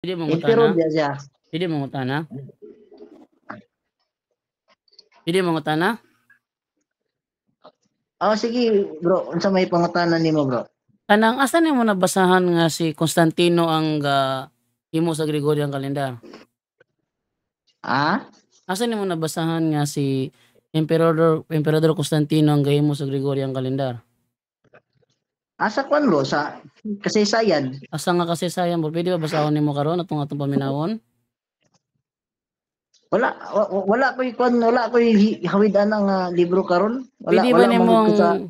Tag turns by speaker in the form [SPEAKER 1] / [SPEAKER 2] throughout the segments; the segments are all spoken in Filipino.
[SPEAKER 1] Pwede
[SPEAKER 2] Emperor
[SPEAKER 1] mangutana?
[SPEAKER 2] dia siya.
[SPEAKER 1] Pwede mangutana? Pwede mangutana?
[SPEAKER 2] Oh, sige bro, unsa may pangutanan nimo bro?
[SPEAKER 1] Kanang asa nimo nabasahan nga si Constantino ang himo sa Gregorian calendar?
[SPEAKER 2] Ah?
[SPEAKER 1] Asa nimo nabasahan nga si Emperador Constantino ang gahimo sa Gregorian calendar?
[SPEAKER 2] Asa kwan bro sa kasaysayan?
[SPEAKER 1] Asa nga kasaysayan bro? Pwede ba basahon nimo karon atong paminawon?
[SPEAKER 2] Wala ko'y kwan, wala ko'y hawid-an nga libro karon.
[SPEAKER 1] Pwede ba
[SPEAKER 2] Wala mangud ko
[SPEAKER 1] nimong
[SPEAKER 2] sa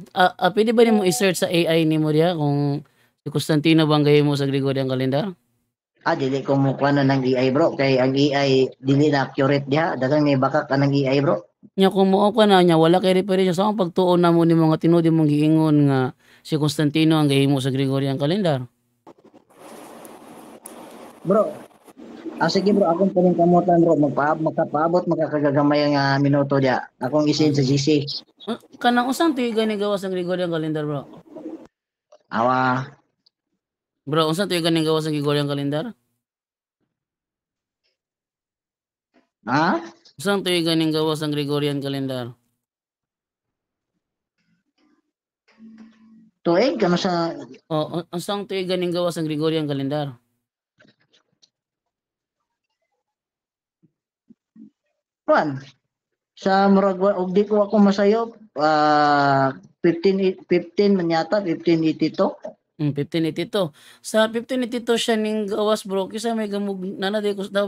[SPEAKER 1] pwede ba nimong i-search sa AI nimo diha kung si Constantino ba ang gahimo sa Gregorian calendar?
[SPEAKER 2] dili ko mo kuha na ng AI bro kay ang AI dili na accurate diha. Daghang may bakak ka ng AI bro.
[SPEAKER 1] Nya kung mao ka na nya wala kay referensya sa akong pagtuon namo ni mga tinuod mong giingon nga si Constantino ang gahimo sa Gregorian calendar.
[SPEAKER 2] Bro, sige bro, akong puning kamutan bro, makapaabot makakagagamay nga minuto diha. Akong isin sa
[SPEAKER 1] Sige.
[SPEAKER 2] GC.
[SPEAKER 1] Kanang usang tuiga ni gawas ang Gregorian calendar bro?
[SPEAKER 2] Awa,
[SPEAKER 1] Bro, unsa tuiga ni gawas ang Gregorian calendar?
[SPEAKER 2] ha?
[SPEAKER 1] Usang tuiga ning gawas ang Gregorian calendar?
[SPEAKER 2] Tuig kano sa
[SPEAKER 1] O unsang tuiga ning gawas ang Gregorian calendar?
[SPEAKER 2] kwan? Sa murag og di ko ako masayo 15 man yata 1582.
[SPEAKER 1] 1582. Sa 1582 siya ning gawas bro, kisa may gamug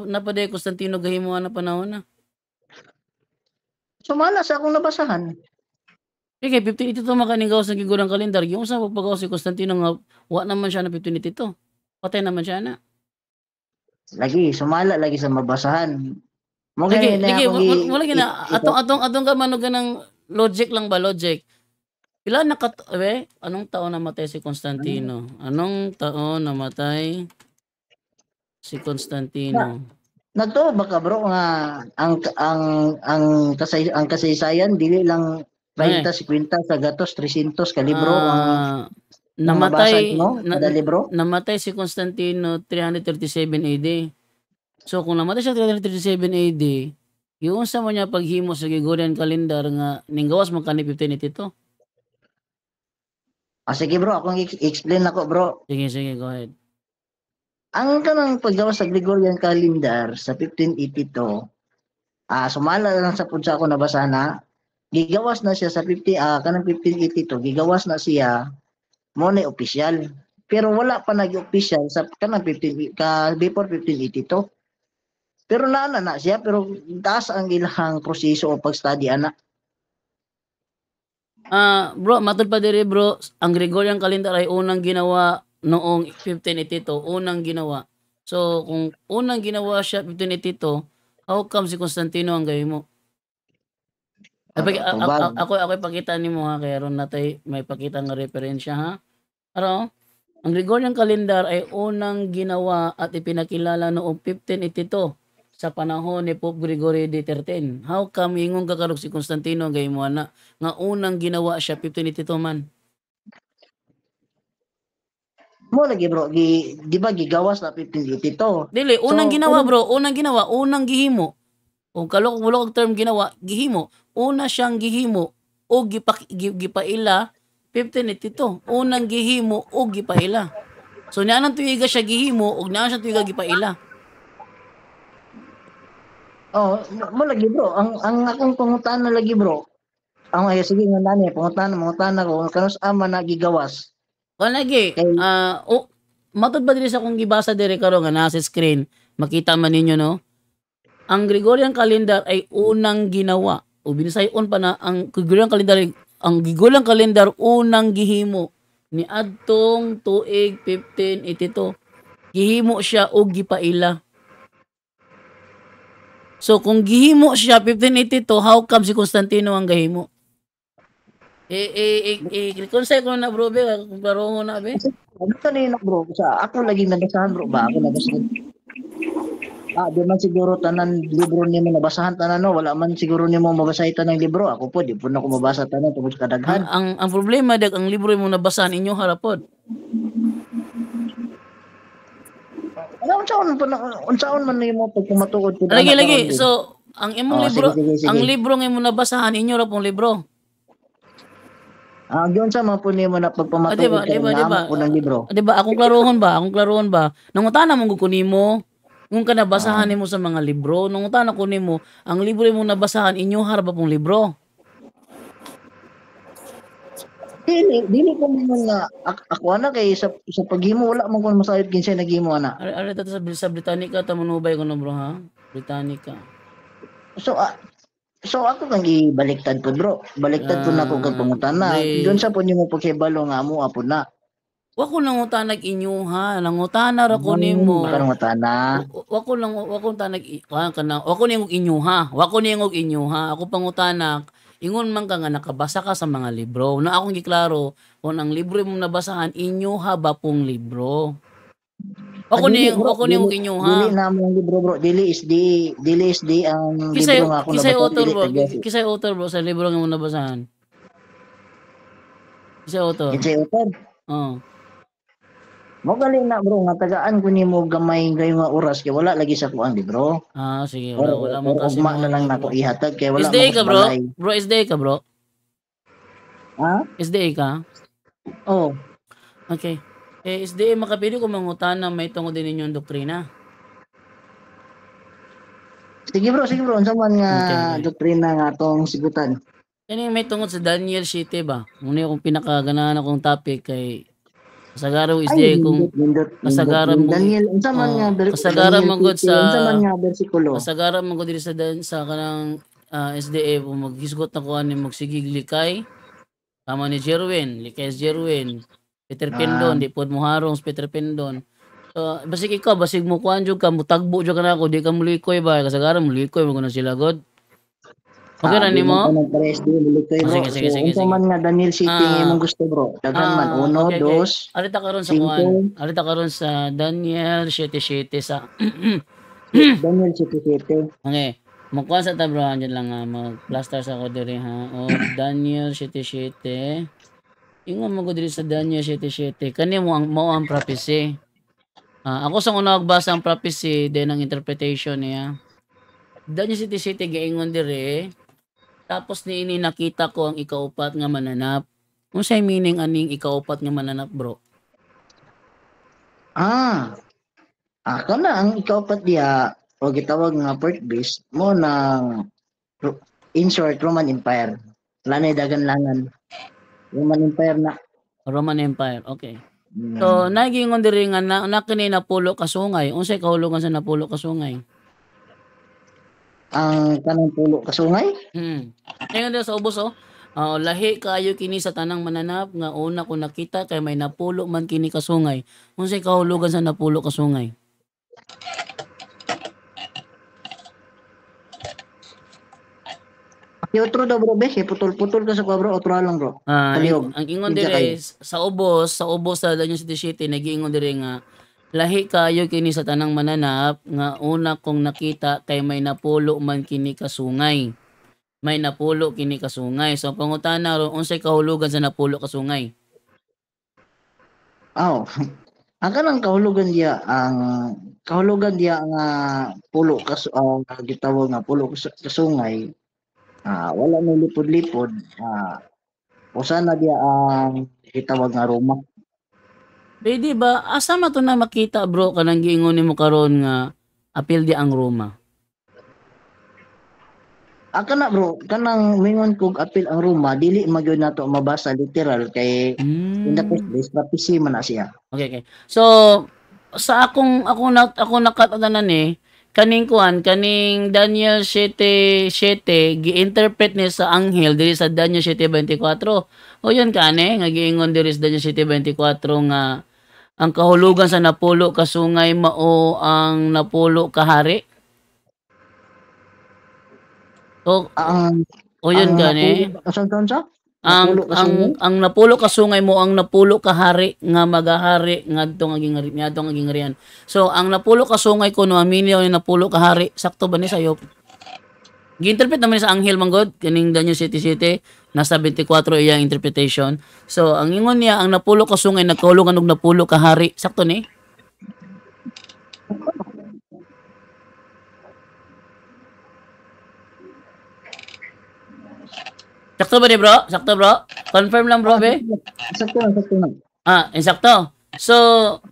[SPEAKER 1] napaday Constantino gahimo na panahon na.
[SPEAKER 2] Sumala sa akong nabasahan.
[SPEAKER 1] Sige, 1582 man kaning gawas ang Gregorian calendar. Yung sa pagpagawas si Constantino nga wa naman siya na 1582. Patay naman siya na.
[SPEAKER 2] Lagi sumala lagi sa mabasahan. Mo
[SPEAKER 1] Lagi,
[SPEAKER 2] gani na
[SPEAKER 1] lagi,
[SPEAKER 2] akong
[SPEAKER 1] mo lagi na atong ka manog ng logic lang ba, logic. Pila na anong taon namatay si Constantino? Anong taon namatay si Constantino?
[SPEAKER 2] Nagtuo ba ka bro nga ang kasaysayan dili lang 30,
[SPEAKER 1] Okay.
[SPEAKER 2] 50 sa gatos 300 ka libro ang mabasa
[SPEAKER 1] Namatay
[SPEAKER 2] nimo kada libro.
[SPEAKER 1] namatay si Constantino 337 AD. So kung namatay siya 337 AD, yung sa mo niya paghimo sa Gregorian calendar nga ning gawas man kani 1582.
[SPEAKER 2] Sige bro, akong explain nako bro.
[SPEAKER 1] Sige, go ahead.
[SPEAKER 2] Ang kanang paggawa sa Gregorian calendar sa 1582, sumala lang sa pud sa ako nabasa na gigawas na siya sa 1582, gigawas na siya mo na opisyal. Pero wala pa nag-opisyal sa kanang 15 ka before 1582. Pero na siya pero taas ang ilang proseso o pag-study ana.
[SPEAKER 1] Bro, matud pa diri bro, ang Gregorian calendar ay unang ginawa noong 1582, unang ginawa. So kung unang ginawa siya 1582, how come si Constantino ang gahimo?
[SPEAKER 2] Tubag.
[SPEAKER 1] Ako ipakita nimo ha kay aron natay may pakita nga referensya ha. Ano? Ang Gregorian calendar ay unang ginawa at ipinakilala noong 1582 sa panahon ni Pope Gregory XIII. How come ingon kakarog si Constantino ang gahimo ana nga unang ginawa siya 1582 man?
[SPEAKER 2] Mo lagi bro, di ba gigawas na 1582.
[SPEAKER 1] Dili, unang
[SPEAKER 2] So,
[SPEAKER 1] ginawa bro, unang ginawa, unang gihimo. Kung kalok term ginawa, gihimo. Una siyang gihimo o gipaila 1582. Unang gihimo o gipaila. So niya nang tuiga siya gihimo ug naa siya tuiga gipaila.
[SPEAKER 2] mo lagi bro, ang akong pangutana lagi bro. Sige nga nani, pangutana ko kanus ama na gigawas.
[SPEAKER 1] Lagi,
[SPEAKER 2] Kay
[SPEAKER 1] matud ba diri sa akong gibasa diri karon nga nasa screen, makita man ninyo no? Ang Gregorian calendar ay unang ginawa. O binisayon pa na ang Gregorian calendar unang gihimo ni adtong tuig 1582. Gihimo siya og gipaila. So kung gihimo siya 1582, how come si Constantino ang gahimo? Konsay ko na bro, be, kung parongo na be.
[SPEAKER 2] ano kanina bro, sa ako lagi nabasahan bro ba? Ako nabasahan. Di man siguro tanan libro nimo nabasahan tanan no, wala man siguro nimo mabasahi tanang libro. Ako po di po na ko mabasa tanan tungod sa kadaghan.
[SPEAKER 1] Ang problema dag ang libro mo nabasahan inyo harapod.
[SPEAKER 2] Ano unsaon man nimo pag kumatuod pud
[SPEAKER 1] Lagi
[SPEAKER 2] anak
[SPEAKER 1] lagi.
[SPEAKER 2] karon din?
[SPEAKER 1] So, ang imong
[SPEAKER 2] Oh,
[SPEAKER 1] libro,
[SPEAKER 2] sige.
[SPEAKER 1] ang libro nga imong nabasahan inyo ra pong libro.
[SPEAKER 2] Giyon sa man pud nimo na
[SPEAKER 1] Di ba,
[SPEAKER 2] pagpamatuod
[SPEAKER 1] di
[SPEAKER 2] karon
[SPEAKER 1] ba,
[SPEAKER 2] nga
[SPEAKER 1] di
[SPEAKER 2] amo
[SPEAKER 1] ba?
[SPEAKER 2] po ng libro.
[SPEAKER 1] Di ba, akong klarohon ba? Nangutana mo ko nimo, kung ka nabasahan
[SPEAKER 2] Ah,
[SPEAKER 1] nimo sa mga libro, nangutana ko nimo, ang libro imong nabasahan inyo har ba pong libro?
[SPEAKER 2] dili ko mo nga ako ana kay sa paghimo wala man ko masayod kinsay naghimo ana.
[SPEAKER 1] Ari ta sa Britannica ta manubay ko no bro ha. Britannica.
[SPEAKER 2] So so ako kang gibaliktad pud bro. Baliktad pud nako kag pangutana. Giyon sa pud nimo paghibalo nga amo apod na.
[SPEAKER 1] Wa ko nangutanag inyo ha. Nangutana ra ko nimo.
[SPEAKER 2] Karong utana.
[SPEAKER 1] Wa ko tanag kana. Wa ko ningog inyo ha. Wa ko ningog inyo ha. Ako pangutanak ingon man ka nga nakabasa ka sa mga libro. Na akong giklaro kung ang libro mo nabasahan inyo ha ba pong libro. Wa ko ningog inyo ha.
[SPEAKER 2] Dili na mo ang libro bro. Dili is di ang libro nga ako
[SPEAKER 1] Kisay
[SPEAKER 2] nabasa.
[SPEAKER 1] author
[SPEAKER 2] Dili
[SPEAKER 1] bro.
[SPEAKER 2] tagyasi.
[SPEAKER 1] Kisay author bro sa libro nga mo nabasahan. Kisay author.
[SPEAKER 2] Kinsay utod.
[SPEAKER 1] Oh.
[SPEAKER 2] Mo gali na bro nga tagaan ko nimo gamay gayon nga oras kay wala lagi sa kuan libro.
[SPEAKER 1] Ah, sige.
[SPEAKER 2] Or
[SPEAKER 1] Wala man kasi
[SPEAKER 2] ugma na lang
[SPEAKER 1] mga
[SPEAKER 2] nako ihatag kay wala
[SPEAKER 1] SDA
[SPEAKER 2] man
[SPEAKER 1] ka
[SPEAKER 2] ko
[SPEAKER 1] bro?
[SPEAKER 2] balay.
[SPEAKER 1] Bro, SDA ka bro?
[SPEAKER 2] Ha?
[SPEAKER 1] SDA ka?
[SPEAKER 2] Oh.
[SPEAKER 1] Okay. SDA makapili ko mangutan na may tungod din ninyong doktrina.
[SPEAKER 2] Sige bro. Unsa man nga
[SPEAKER 1] Okay.
[SPEAKER 2] doktrina nga atong sigutan?
[SPEAKER 1] Kani may tungod sa Daniel 7 ba? Muna akong pinakaganahan akong topic kay kasagaran SDA kung kasagaran mo
[SPEAKER 2] Daniel unsa man nga
[SPEAKER 1] kasagaran mo gud
[SPEAKER 2] unsa man
[SPEAKER 1] sa
[SPEAKER 2] nga bersikulo?
[SPEAKER 1] kasagaran mo gud diri sa kanang SDA kung maghisgot na ko ani magsigig likay tama ni Jerwin, likay Jerwin, Peter Pindon, di pod mo harong sa Peter Pindon. So, basig ikaw, basig mo kuan jud ka, mutagbo jud ka na ako, di ka mulikoy ba? Kasagaran mulikoy mo na sila god. Okay ra nimo?
[SPEAKER 2] Sige. Unsa man nga Daniel City imong gusto bro? Daghan man 1, 2.
[SPEAKER 1] Arita karon sa kuan. Arita karon sa Daniel 7:7 sa
[SPEAKER 2] Daniel City.
[SPEAKER 1] Okay. Magkuha sa tabrohan dyan lang mag-plaster sa ako diri ha. O Daniel 7:7. Ingon mo ko diri sa Daniel 7:7. Kani mo ang prophecy. Ako sa una magbasa ang prophecy then ang interpretation niya. Daniel 7:7 giingon diri. Tapos niini nakita ko ang ikaupat nga mananap. Unsay meaning aning ikaupat nga mananap, bro?
[SPEAKER 2] Ako na ang ikaupat diya o gitawag nga port base mo ng in short Roman Empire. Lanay dagan-langan. Roman Empire na.
[SPEAKER 1] Roman Empire, okay. So, nagingon diri nga na kini napulo ka sungay. Unsay kahulugan sa napulo ka sungay?
[SPEAKER 2] Ang kanang pulo ka sungay?
[SPEAKER 1] Ngayon sa ubos lahi kaayo kini sa tanang mananap nga una ko nakita kay may napulo man kini ka sungay. Unsay kahulugan sa napulo ka sungay?
[SPEAKER 2] Otro daw bro, be, putol-putol ka sa kwa bro, otro lang bro.
[SPEAKER 1] Ang ingon dire sa ubos sa Daniel 7:7 nagiingon dire nga lahi kaayo kini sa tanang mananap nga una kong nakita kay may napulo man kini kasungay. May napulo kini kasungay. So pangutana ron unsay kahulugan sa napulo kasungay?
[SPEAKER 2] Ang kanang kahulugan diya nga pulo gitawag nga pulo kasungay. Wala may lipod-lipod. Usa na diya ang gitawag nga Roma.
[SPEAKER 1] Pwede ba asa man to na makita bro kanang giingon nimo karon nga apil di ang Roma?
[SPEAKER 2] Kana bro, kanang mingon kog apil ang Roma dili magyud nato mabasa literal kay in the first place prophecy man na siya.
[SPEAKER 1] Okay. So sa akong nakatananan kaning Daniel 7:7 gi-interpret ni sa anghel diri sa Daniel 7:24. O yun kani nga giingon diri sa Daniel 7:24 nga ang kahulugan sa napulo ka sungay mao ang napulo ka hari. Yun kani. Ang napulo ka sungay mo ang napulo ka hari nga magahari ngadtong agingarian. So ang napulo ka sungay kuno aminyo ni napulo ka hari sakto ba ni sayo? Gi-interpret naman sa anghel manggod kaning Daniel 7:7 nasa 24 iyang interpretation. So ang ingon niya ang napulo ka sungay nagkahulugan og napulo ka hari sakto ni? Sakto ba ni bro? Sakto bro? Confirm lang bro, be?
[SPEAKER 2] Sakto na, sakto na.
[SPEAKER 1] Insakto. So,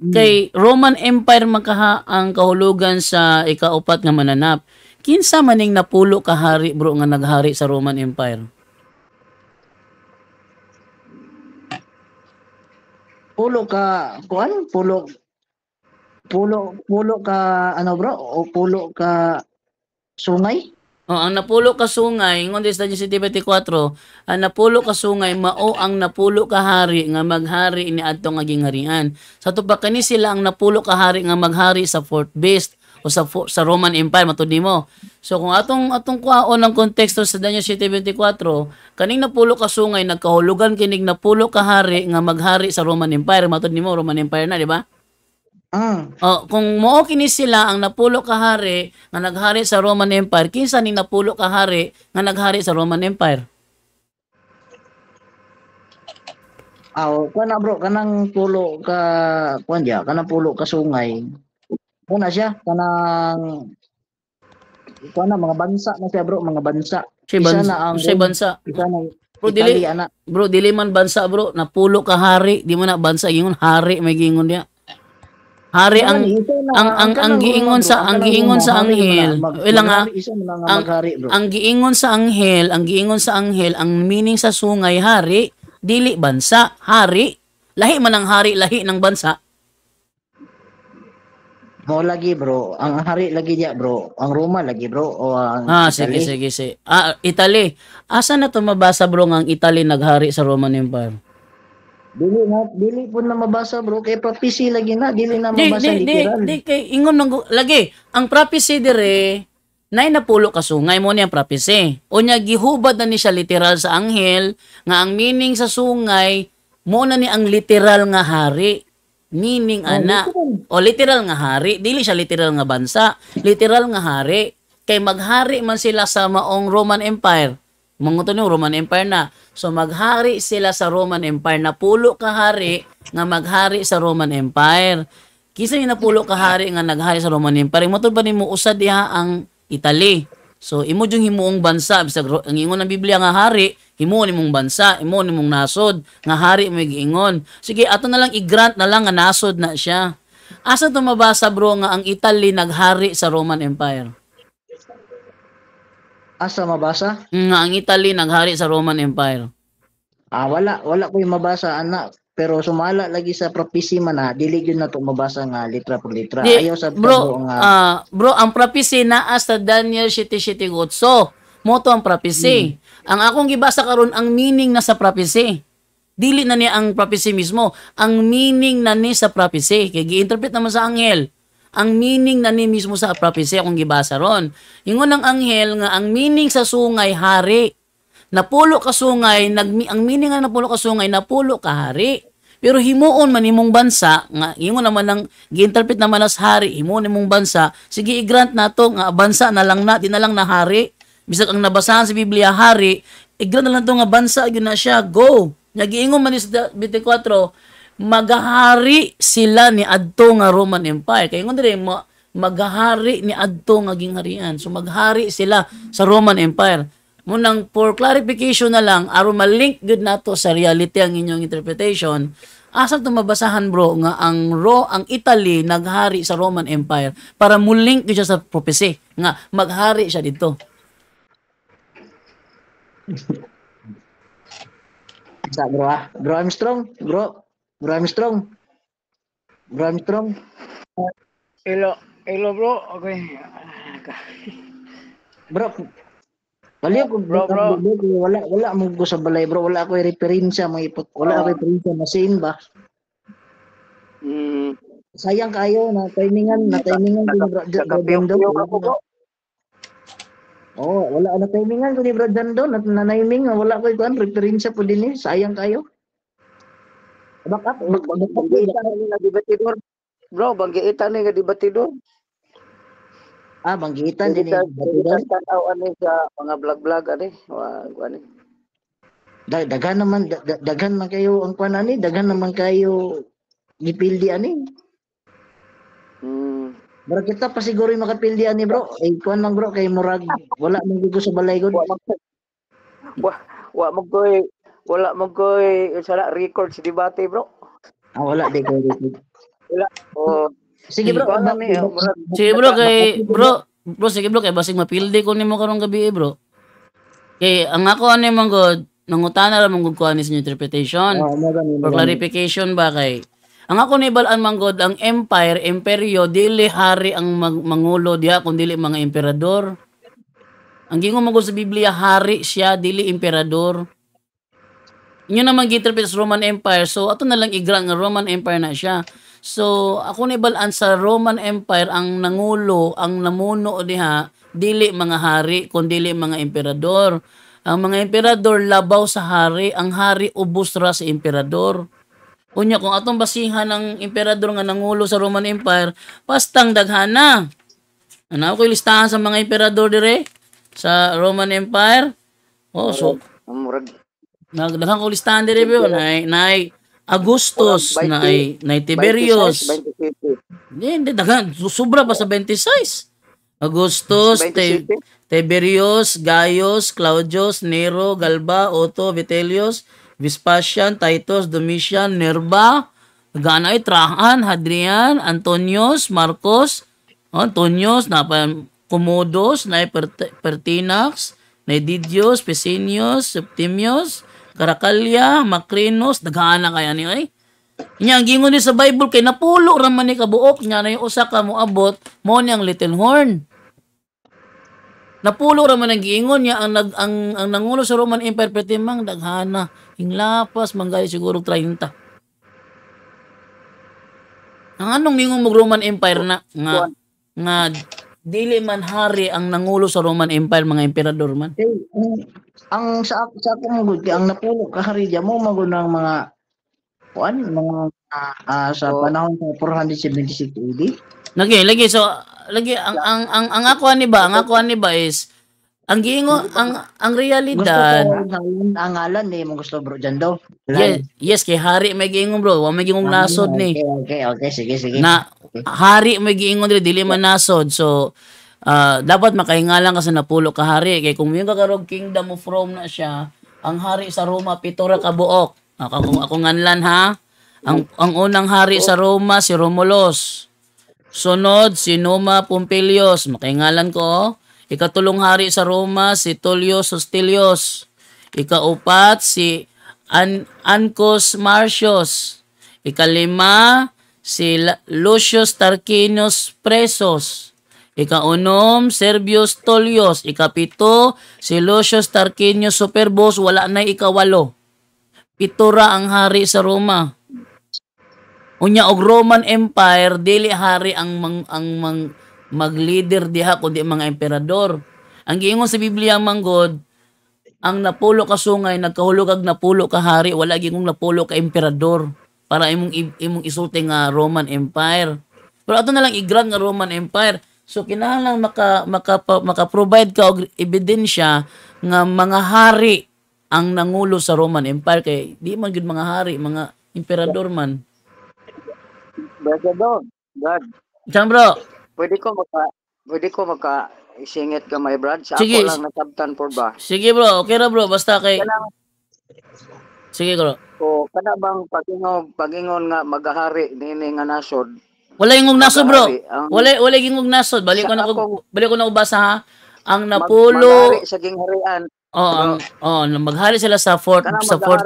[SPEAKER 1] kay Roman Empire makaha ang kahulugan sa ikaupat nga mananap. Kinsa maning napulo ka hari bro nga naghari sa Roman Empire?
[SPEAKER 2] Pulo ka, kuan? Pulo ka, ano bro? O pulo ka sungay?
[SPEAKER 1] Ang napulo ka sungay, ingon sa Diyos 24, ang napulo ka sungay, mao ang napulo ka hari nga maghari ni adto nga gingharian. Sa tupa kani sila ang napulo ka hari nga maghari sa fourth beast o sa Roman Empire matud nimo. So kung atong kuhaon ang konteksto sa Daniel 7:24, kaning napulo ka sungay nagkahulugan kining napulo ka hari nga maghari sa Roman Empire matud nimo Roman Empire na, di ba? Kung mao kini sila ang napulo ka hari nga naghari sa Roman Empire, kinsa ning napulo ka hari nga naghari sa Roman Empire?
[SPEAKER 2] Kuan na bro, kanang pulo ka, kuan dia, kanang pulo ka sungay. Kuan na siya, kuan na, mga bansa na siya bro, mga bansa. Isa na ang
[SPEAKER 1] bansa.
[SPEAKER 2] Isa na
[SPEAKER 1] Bro,
[SPEAKER 2] Italy, ana.
[SPEAKER 1] Bro, dili man bansa bro, napulo ka hari, di mo na bansa gingon hari may gingon dia. Hari ang giingon sa anghel. Wala nga ang giingon sa anghel, ang meaning sa sungay hari, dili bansa, hari. Lahi man ang hari, lahi ng bansa.
[SPEAKER 2] Mo lagi bro, ang hari lagi dia bro, ang Roma lagi bro o ang
[SPEAKER 1] Italy. Sige. Italy. Asa na to mabasa bro nga ang Italy naghari sa Roman Empire?
[SPEAKER 2] Dili po na mabasa bro, kay prophecy lagi na, dili na mabasa literal.
[SPEAKER 1] Di kay ingon lagi. Ang prophecy dire nay napulo ka sungay mo niya prophecy. Unya gihubad na ni siya literal sa anghel nga ang meaning sa sungay mo na ni ang literal nga hari. Meaning ana. O literal nga hari, dili siya literal nga bansa, literal nga hari. Kay maghari man sila sa maong Roman Empire. Manguto ni Roman Empire na. So maghari sila sa Roman Empire. Napulo ka hari nga maghari sa Roman Empire. Kisa ni napulo ka hari nga naghari sa Roman Empire. Matod ba nimo usad diha ang Italy. So imo jung himuong bansa bisag ang ingon ng Biblia nga hari, himuon nimong bansa, imo nimong nasod nga hari may giingon. Sige, ato na lang i-grant na lang nga nasod na siya. Asa to mabasa bro nga ang Italy naghari sa Roman Empire?
[SPEAKER 2] Asa mabasa?
[SPEAKER 1] Nga ang Italy naghari sa Roman Empire.
[SPEAKER 2] Wala ko yung mabasa anak. Pero sumala lagi sa prophecy man na, dili gyud na to mabasa nga litra por litra. Ayaw sa
[SPEAKER 1] bro, bro, ang prophecy naa sa Daniel 7:7. So, mo to ang prophecy. Ang akong gibasa karon ang meaning na sa prophecy. Dili na ni ang prophecy mismo, ang meaning na ni sa prophecy. Kay gi-interpret naman sa anghel. Ang meaning na ni mismo sa prophecy akong gibasa ron. Ingon ng anghel nga ang meaning sa sungay hari. Napulo ka sungay, ang meaning nga napulo ka sungay, napulo ka hari. Pero himuon man imong bansa, nga ingon naman ng gi-interpret naman as hari, himuon imong bansa, sige i-grant nato nga bansa na lang na, di na lang na hari. Bisag ang nabasahan sa Biblia hari, i-grant na lang to nga bansa, yun na siya, go. Nagiingon man sa 24, magahari sila ni adto nga Roman Empire. Kaya ingon dire magahari ni adto nga gingharian. So maghari sila sa Roman Empire. Munang for clarification na lang, aron ma-link good nato sa reality ang inyong interpretation. Asa to mabasahan bro nga ang Italy naghari sa Roman Empire para mo-link siya sa prophecy nga maghari siya dito.
[SPEAKER 2] Sa bro Bro Armstrong, Bro Armstrong.
[SPEAKER 3] Hello bro. Okay.
[SPEAKER 2] Bro, baliw ko bro. Wala mo ko sa balay bro. Wala ko referensya wala ako referensya masin ba. Sayang kayo na timingan ko bro. Wala na timingan ko ni Bro Dando na naming wala ko ikuan referensya po din sayang kayo.
[SPEAKER 3] Banggitan ni nga debatidor. Bro, banggitan ni nga debatidor.
[SPEAKER 2] Banggitan din
[SPEAKER 3] debatidor. Tanaw ani sa mga vlog ani. Ani.
[SPEAKER 2] Daghan man kayo ang kuan ani, daghan naman kayo gipildi ani. Bro, kita pa siguro yung makapildian ni bro. Eh, kuan lang bro, kay Murag, wala mong gusto sa balay gud.
[SPEAKER 3] Wa mag wa wa mo koy wala mo koy sala record si debate bro.
[SPEAKER 2] Wala, di ko.
[SPEAKER 3] Wala. Oh,
[SPEAKER 2] Sige bro,
[SPEAKER 3] wala ni murag
[SPEAKER 1] Sige bro, sige bro, kay basig mapildi ko nimo karong gabi bro. Kay ang ako ano man god, nangutana ra man gud ko ani sa interpretation. For clarification ba kay ang ako ni balaan man god ang imperyo dili hari ang mangulo diha kun dili mga emperador. Ang gingon man gud sa Biblia hari siya dili emperador. Inyo naman gi-interpret sa Roman Empire. So ato na lang igrant nga Roman Empire na siya. So ako ni balaan sa Roman Empire ang nangulo, ang namuno diha dili mga hari kundi mga emperador. Ang mga emperador labaw sa hari, ang hari ubos ra sa emperador. Unya kung atong basihan ng emperador nga nangulo sa Roman Empire, pastang daghana. Ano ko listahan sa mga emperador dire sa Roman Empire? Oh, so
[SPEAKER 3] murag
[SPEAKER 1] nagdaghang ko listahan dire bro, nay Augustus, nay Tiberius.
[SPEAKER 3] 27.
[SPEAKER 1] Hindi daghan, sobra pa sa 26. Augustus,
[SPEAKER 3] 27.
[SPEAKER 1] Tiberius, Gaius, Claudius, Nero, Galba, Otto, Vitellius, Vespasian, Titus, Domitian, Nerva, Ganay, Trajan, Hadrian, Antonius, Marcos, Antonius, Commodus, Pertinax, Didius, Pesinius, Septimius, Caracalla, Macrinos, daghana kaya ni ay. Nya ang gingon ni sa Bible kay napulo ra man ni kabuok nya na yung usa ka moabot mo niyang little horn. Napulo ra man ang giingon niya ang nangulo sa Roman Empire petimang daghana hinglapas manggali siguro 30. Ang anong ningon mo Roman Empire na nga dili man hari ang nangulo sa Roman Empire mga emperador man.
[SPEAKER 2] Ang sa ako mo gud ang napulo ka hari diya mo magud ng mga kuan mga sa panahon sa 476 AD.
[SPEAKER 1] Lagi so lagi ang ako ani ba is ang giingon ang realidad
[SPEAKER 2] ang ngalan ni mo gusto bro dyan daw.
[SPEAKER 1] Yes kay hari may giingon bro wa may giingong nasod ni.
[SPEAKER 2] Okay sige.
[SPEAKER 1] Na hari may giingon dili man nasod so dapat makahingalan ka sa napulo ka hari kay kung yung kakarog kingdom of Rome na siya ang hari sa Roma pito ra ka buok. Ako nganlan ha. Ang unang hari sa Roma si Romulus. Sunod si Numa Pompilius, makaingalan ko. Ikatulong hari sa Roma si Tullius Hostilius. Ikaupat si Ancus Marcius. Ikalima si Lucius Tarquinius Presos. Ikaunom Servius Tullius. Ikapito si Lucius Tarquinius Superbus, wala na ikawalo. Pito ra ang hari sa Roma. Unya og Roman Empire dili hari ang mag-leader diha kundi mga emperador. Ang giingon sa Biblia manggod ang napulo ka sungay nagkahulog kag napulo ka hari wala gingong napulo ka emperador para imong isulti nga Roman Empire. Pero ato na lang i-grant nga Roman Empire. So kinahanglan maka-provide ka og ebidensya nga mga hari ang nangulo sa Roman Empire kay di man gyud mga hari, mga emperador man.
[SPEAKER 3] Brother God.
[SPEAKER 1] Diyan bro.
[SPEAKER 3] Pwede ko maka isingit ka may Brad sa
[SPEAKER 1] Sige.
[SPEAKER 3] ako lang nasabtan por ba.
[SPEAKER 1] Sige bro, okay ra bro basta kay Sige bro.
[SPEAKER 3] O kada bang pagingon nga magahari nini nga nasod.
[SPEAKER 1] Wala ingong nasod bro. Wala ingong nasod. Balik ko na ubasa ha. Ang napulo
[SPEAKER 3] Maghari sa gingharian.
[SPEAKER 1] maghari sila sa fourth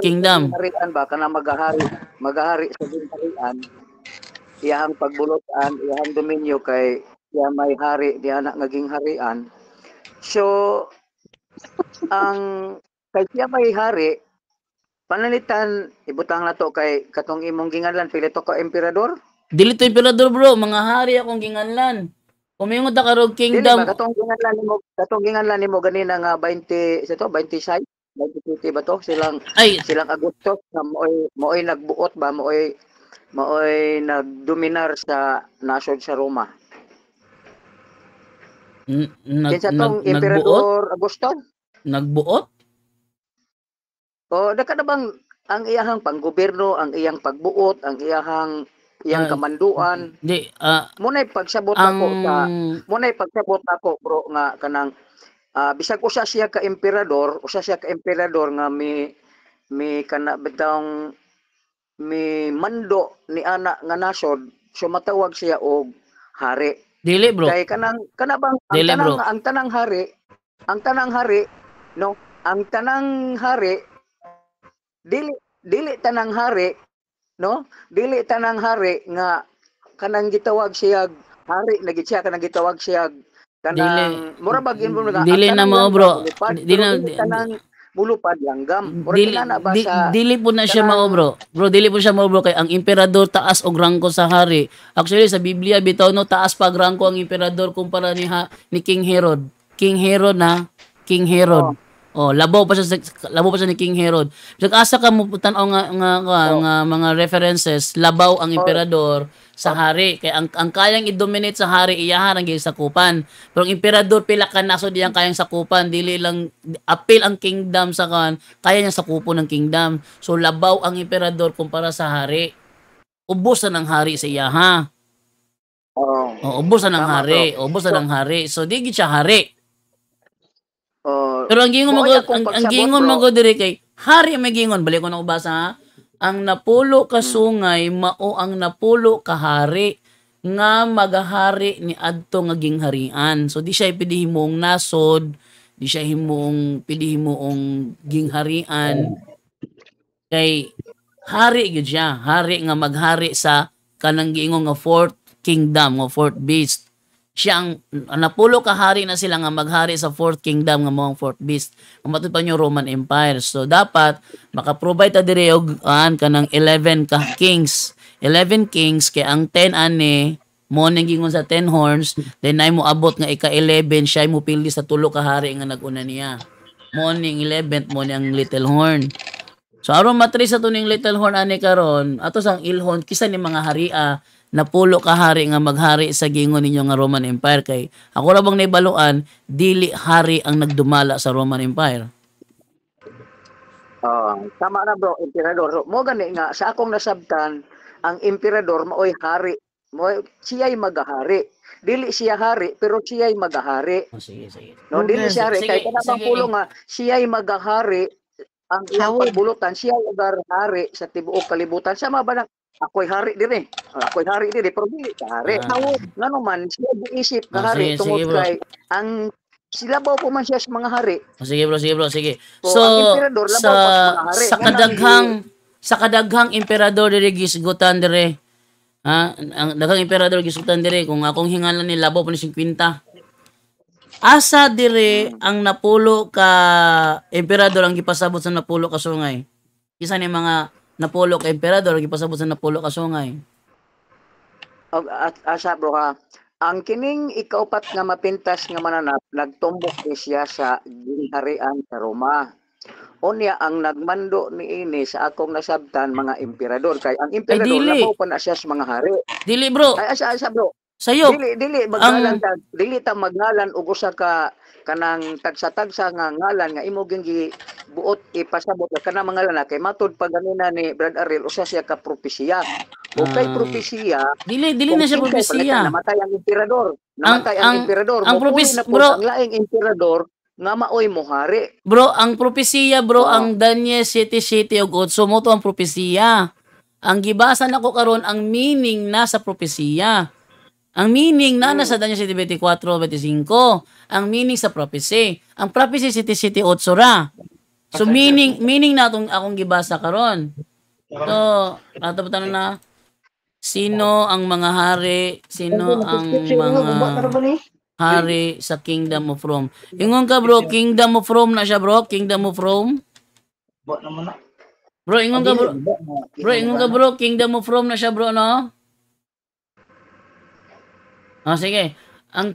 [SPEAKER 1] kingdom.
[SPEAKER 3] Harian ba kana magahari sa gingharian. Iyang pagbulotan, iyang dominyo kay siya may hari di anak naging harian. So ang kay siya may hari panalitan ibutang nato kay katong imong ginganlan pili to ka emperador.
[SPEAKER 1] Dili to emperador bro, mga hari akong ginganlan. Kumingon ta karog kingdom.
[SPEAKER 3] Dili ba katong ginganlan nimo ganina nga 20 sa to 26 20 ba to silang Agustus na mo'y nagbuot ba mo'y nagdominar sa nasod sa Roma. Kinsa tong Emperador Augusto?
[SPEAKER 1] Nagbuot?
[SPEAKER 3] O, naka na bang ang iyahang panggobyerno, ang iyang pagbuot, ang iyahang iyang kamanduan.
[SPEAKER 1] Di,
[SPEAKER 3] Muna'y pagsabot
[SPEAKER 1] ang,
[SPEAKER 3] ako bro nga kanang bisag usa siya ka emperador nga mi kana bitang mi mando ni ana nga nasod, so matawag siya og hari.
[SPEAKER 1] dili bro.
[SPEAKER 3] Kay kanang kanabang
[SPEAKER 1] Dili, bro.
[SPEAKER 3] ang tanang hari, no, ang tanang hari dili tanang hari, no? Dili tanang hari nga kanang gitawag siya hari na gid siya kanang gitawag siya kanang mura bagin mo nga
[SPEAKER 1] Dili na mo bro.
[SPEAKER 3] Dili tanang mulupad langgam. Mura
[SPEAKER 1] Dili,
[SPEAKER 3] kinana ba sa
[SPEAKER 1] dili po na siya
[SPEAKER 3] kanang-
[SPEAKER 1] mao bro. Bro, dili po siya mao bro kay ang emperador taas og rangko sa hari. Actually sa Biblia bitaw no taas pag rangko ang emperador kumpara ni King Herod. King Herod na, King Herod. Oh, labaw pa siya ni King Herod. Bisag asa ka mo tan-aw nga mga references, labaw ang emperador sa hari kay ang kayang i-dominate sa hari iyahan ang sakupan. Pero ang emperador pila ka nasod diyang kayang sakupan, dili lang appeal ang kingdom sa kaya niya sakupon ng kingdom. So labaw ang emperador kumpara sa hari. Ubos na ng hari sa iyaha. Ubos na ng
[SPEAKER 3] Tama,
[SPEAKER 1] hari, ubos na ng hari. So di gid siya hari. Pero ang gingon mo ang gingon mo diri kay hari may gingon balik ko na ubasa ha. Ang napulo ka sungay mao ang napulo ka hari nga magahari ni adto nga gingharian. So di siya pwede himong nasod, di siya pwede himong gingharian. Kay hari gyud siya, hari nga maghari sa kanang giingon nga fourth kingdom, nga fourth beast. Siya ang napulo ka hari na sila nga maghari sa fourth kingdom nga moang fourth beast. Kumatud pa yung Roman Empire. So dapat maka-provide ta diri og kanang 11 ka kings. 11 kings kay ang 10 ani mo ning gingon sa 10 horns, then ay mo abot nga ika-11 siya mo pili sa tulo ka hari nga nag-una niya. Mo ning 11th mo ang little horn. So aron matris sa tuning little horn ani karon, ato sang ilhon kisa ni mga haria napulo ka hari nga maghari sa gingon ninyo nga Roman Empire kay ako ra bang naibaluan dili hari ang nagdumala sa Roman Empire.
[SPEAKER 3] Tama na bro, emperador. So, mo gani nga sa akong nasabtan ang emperador maoy hari. Siya'y magahari. Dili siya hari pero siya'y magahari.
[SPEAKER 1] Sige.
[SPEAKER 3] No, dili siya hari kay kanang pulo nga siya'y magahari ang iyang pagbulutan siya'y hari sa tibuok kalibutan. Sama ba na ako'y hari dire. Ako'y hari dire pero dili ka hari. Ngano man siya giisip nga hari tungod kay ang silabaw po man siya sa mga hari.
[SPEAKER 1] Sige bro.
[SPEAKER 3] So ang emperador labaw pa sa mga hari.
[SPEAKER 1] Sa kadaghang emperador dire gisgutan dire. Ang daghang emperador gisgutan dire kung akong hingalan ni labaw pa ni 50. Asa dire ang napulo ka emperador ang gipasabot sa napulo ka sungay. Isa ni mga napulo ka emperador gipasabot sa napulo ka sungay.
[SPEAKER 3] Asa bro ha. Ang kining ikaupat nga mapintas nga mananap nagtumbok siya sa gingharian sa Roma. Unya ang nagmando niini sa akong nasabtan mga emperador kay ang emperador labaw pa na siya sa mga hari.
[SPEAKER 1] Dili bro.
[SPEAKER 3] Ay asa bro.
[SPEAKER 1] Sayo.
[SPEAKER 3] Dili maghalan dili ta maghalan og usa ka kanang tagsa-tagsa nga ngalan nga imo gi buot ipasabot kana mga ngalan kay matud pa ganina ni Brad Ariel usa siya ka propesiya. O kay propesiya
[SPEAKER 1] dili na siya propesiya.
[SPEAKER 3] Namatay ang emperador.
[SPEAKER 1] Ang bro,
[SPEAKER 3] ang laing emperador nga maoy mohari.
[SPEAKER 1] Bro, ang propesiya bro, ang Daniel 7:7 ug 8 mo to ang propesiya. Ang gibasa nako karon ang meaning nasa propesiya. Ang meaning na nasa Daniel 7:24-25. Ang meaning sa prophecy. Ang prophecy 7:8 ra. So meaning na akong gibasa karon. So, ato na sino ang mga hari, sino ang mga hari sa Kingdom of Rome. Ingon ka bro, Kingdom of Rome na siya bro, Kingdom of Rome. Bro, ingon ka bro. Bro, Kingdom of Rome na siya bro, no? Sige. Ang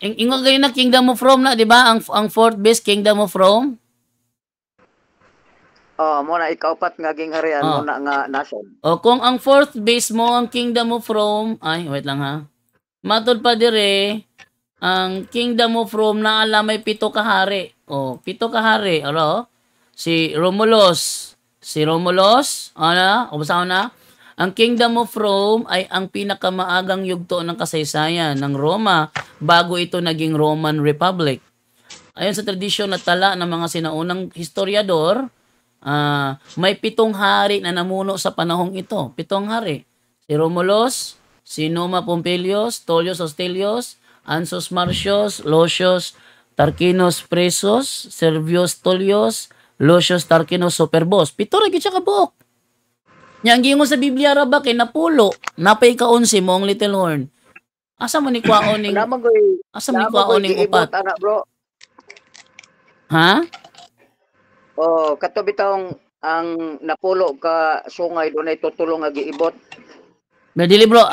[SPEAKER 1] ingon kayo na Kingdom of Rome na, di ba? Ang fourth beast, Kingdom of Rome.
[SPEAKER 3] Mo na ikaupat nga gingharian mo na nga nasod.
[SPEAKER 1] Kung ang fourth beast mo ang Kingdom of Rome, ay, wait lang ha. Matod pa dire, ang Kingdom of Rome na alam may 7 ka hari. 7 ka hari. Si Romulus. Ano? Basa na? Ang Kingdom of Rome ay ang pinakamaagang yugto ng kasaysayan ng Roma bago ito naging Roman Republic. Ayon sa tradisyon na tala ng mga sinaunang historiador, may 7 hari na namuno sa panahong ito. 7 hari. Si Romulus, si Numa Pompilius, Tullius Hostilius, Ansus Marcius, Lucius Tarquinius Presos, Servius Tullius, Lucius Tarquinius Superbos. 7 ra gyud siya ka buok. Nya ang gingon sa Biblia ra ba kay napulo, napay ka-11 mo ang Little Horn. Asa man ni kwaon ning
[SPEAKER 3] Naman ko'y
[SPEAKER 1] asa man ni kwaon ning
[SPEAKER 3] giibot,
[SPEAKER 1] upat?
[SPEAKER 3] anak bro.
[SPEAKER 1] Ha?
[SPEAKER 3] Oh, kato bitawng ang napulo ka sungay dunay tutulo nga giibot.
[SPEAKER 1] Pero dili bro,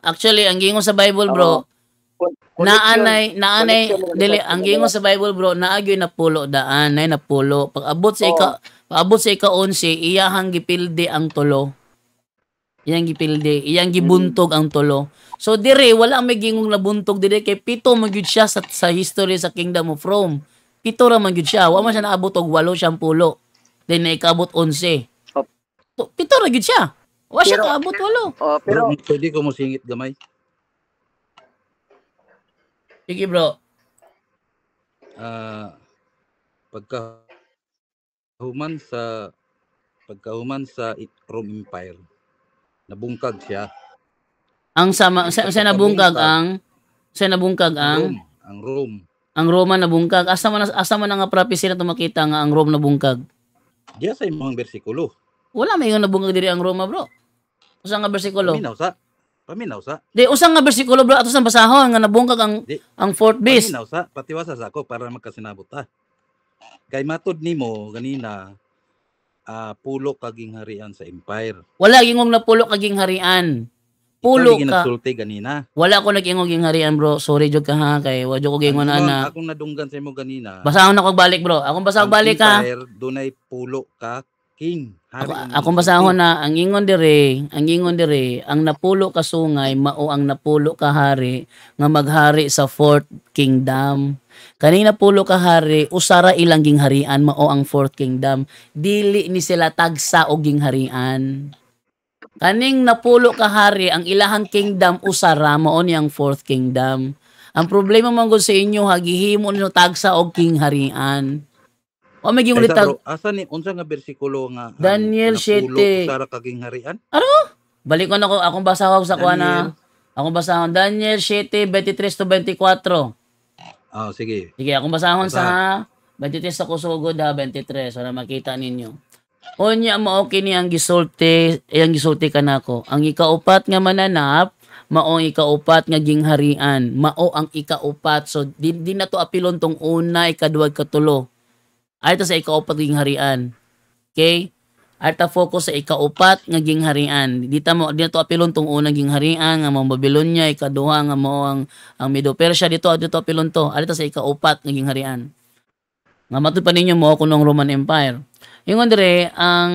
[SPEAKER 1] actually ang gingon sa Bible bro, naanay
[SPEAKER 3] connection
[SPEAKER 1] dili ang gingon sa Bible bro, naagyoy napulo daan, nay napulo. Pag abot sa ika-11, iyahang gipilde ang tulo. Iyang gipilde, iyang gibuntog ang tulo. So dire wala may gingong nabuntog dire kay 7 man gyud siya sa history sa Kingdom of Rome. 7 ra man gyud siya, wa man siya naabot og 8 siyang pulo. Then naikabot 11. 7 ra gyud siya. Wa siya kaabot 8.
[SPEAKER 3] Oh, pero
[SPEAKER 4] Pwede ko mo singit gamay.
[SPEAKER 1] Sige bro.
[SPEAKER 4] Pagkahuman sa Rome Empire, nabungkag siya.
[SPEAKER 1] Ang sa nabungkag ang
[SPEAKER 4] Rome.
[SPEAKER 1] Ang Roma nabungkag. Asa man nga prophecy na tumakita nga ang Rome nabungkag.
[SPEAKER 4] Diya sa imong bersikulo.
[SPEAKER 1] Wala may nabungkag diri ang Roma bro. Usa nga bersikulo?
[SPEAKER 4] Paminaw sa.
[SPEAKER 1] Di usa nga bersikulo bro ato sa basahon nga nabungkag ang fourth beast.
[SPEAKER 4] Paminaw sa, patiwasa sa ako para magkasinabot ta. Kay matod nimo ganina, pulo kaging harian sa empire.
[SPEAKER 1] Wala gingong napulo kaging harian. Pulo
[SPEAKER 4] Ikaw
[SPEAKER 1] ka.
[SPEAKER 4] nagsulti ganina.
[SPEAKER 1] Wala ko nag-ingog ging harian bro. Sorry jud ka ha kay wa jud ko gingon ana.
[SPEAKER 4] Akong nadunggan sa imo ganina.
[SPEAKER 1] Basahon ako balik bro. Akong basahon balik ha.
[SPEAKER 4] Empire dunay pulo ka king.
[SPEAKER 1] Akong basahon na ang ingon dire, ang napulo ka sungay mao ang napulo ka hari nga maghari sa fourth kingdom. Kanina pulo ka hari, usara ilang gingharian mao ang fourth kingdom. Dili ni sila tagsa og gingharian. Kaning napulo ka hari, ang ilahang kingdom usara mao ni ang fourth kingdom. Ang problema man gud sa inyo hagihimo nino tagsa og kingharian. O may giulit
[SPEAKER 4] asa ni unsa nga bersikulo nga
[SPEAKER 1] Daniel 7.
[SPEAKER 4] Usara kaging harian?
[SPEAKER 1] Balik ko na ko akong basahon sa kuha na. Akong basahon Daniel 7:23-24.
[SPEAKER 4] Sige.
[SPEAKER 1] Sige, akong basahon sa 23 sa kusugod ha, 23 para makita ninyo. Unya mao kini ang gisulti kanako. Ang ikaupat nga mananap mao ang ikaupat nga gingharian. Mao ang ikaupat. So di na to apilon tong una, ikaduha, ikatulo. Ay ta sa ikaupat nga gingharian. Okay? Ay ta focus sa ikaupat nga gingharian. Di na to apilon tong unang gingharian nga mao Babylonia, ikaduha nga mao ang Medo Persia dito apilon to. Ay ta sa ikaupat nga gingharian. Nga matud pa ninyo mao kunong Roman Empire. Ingon dire ang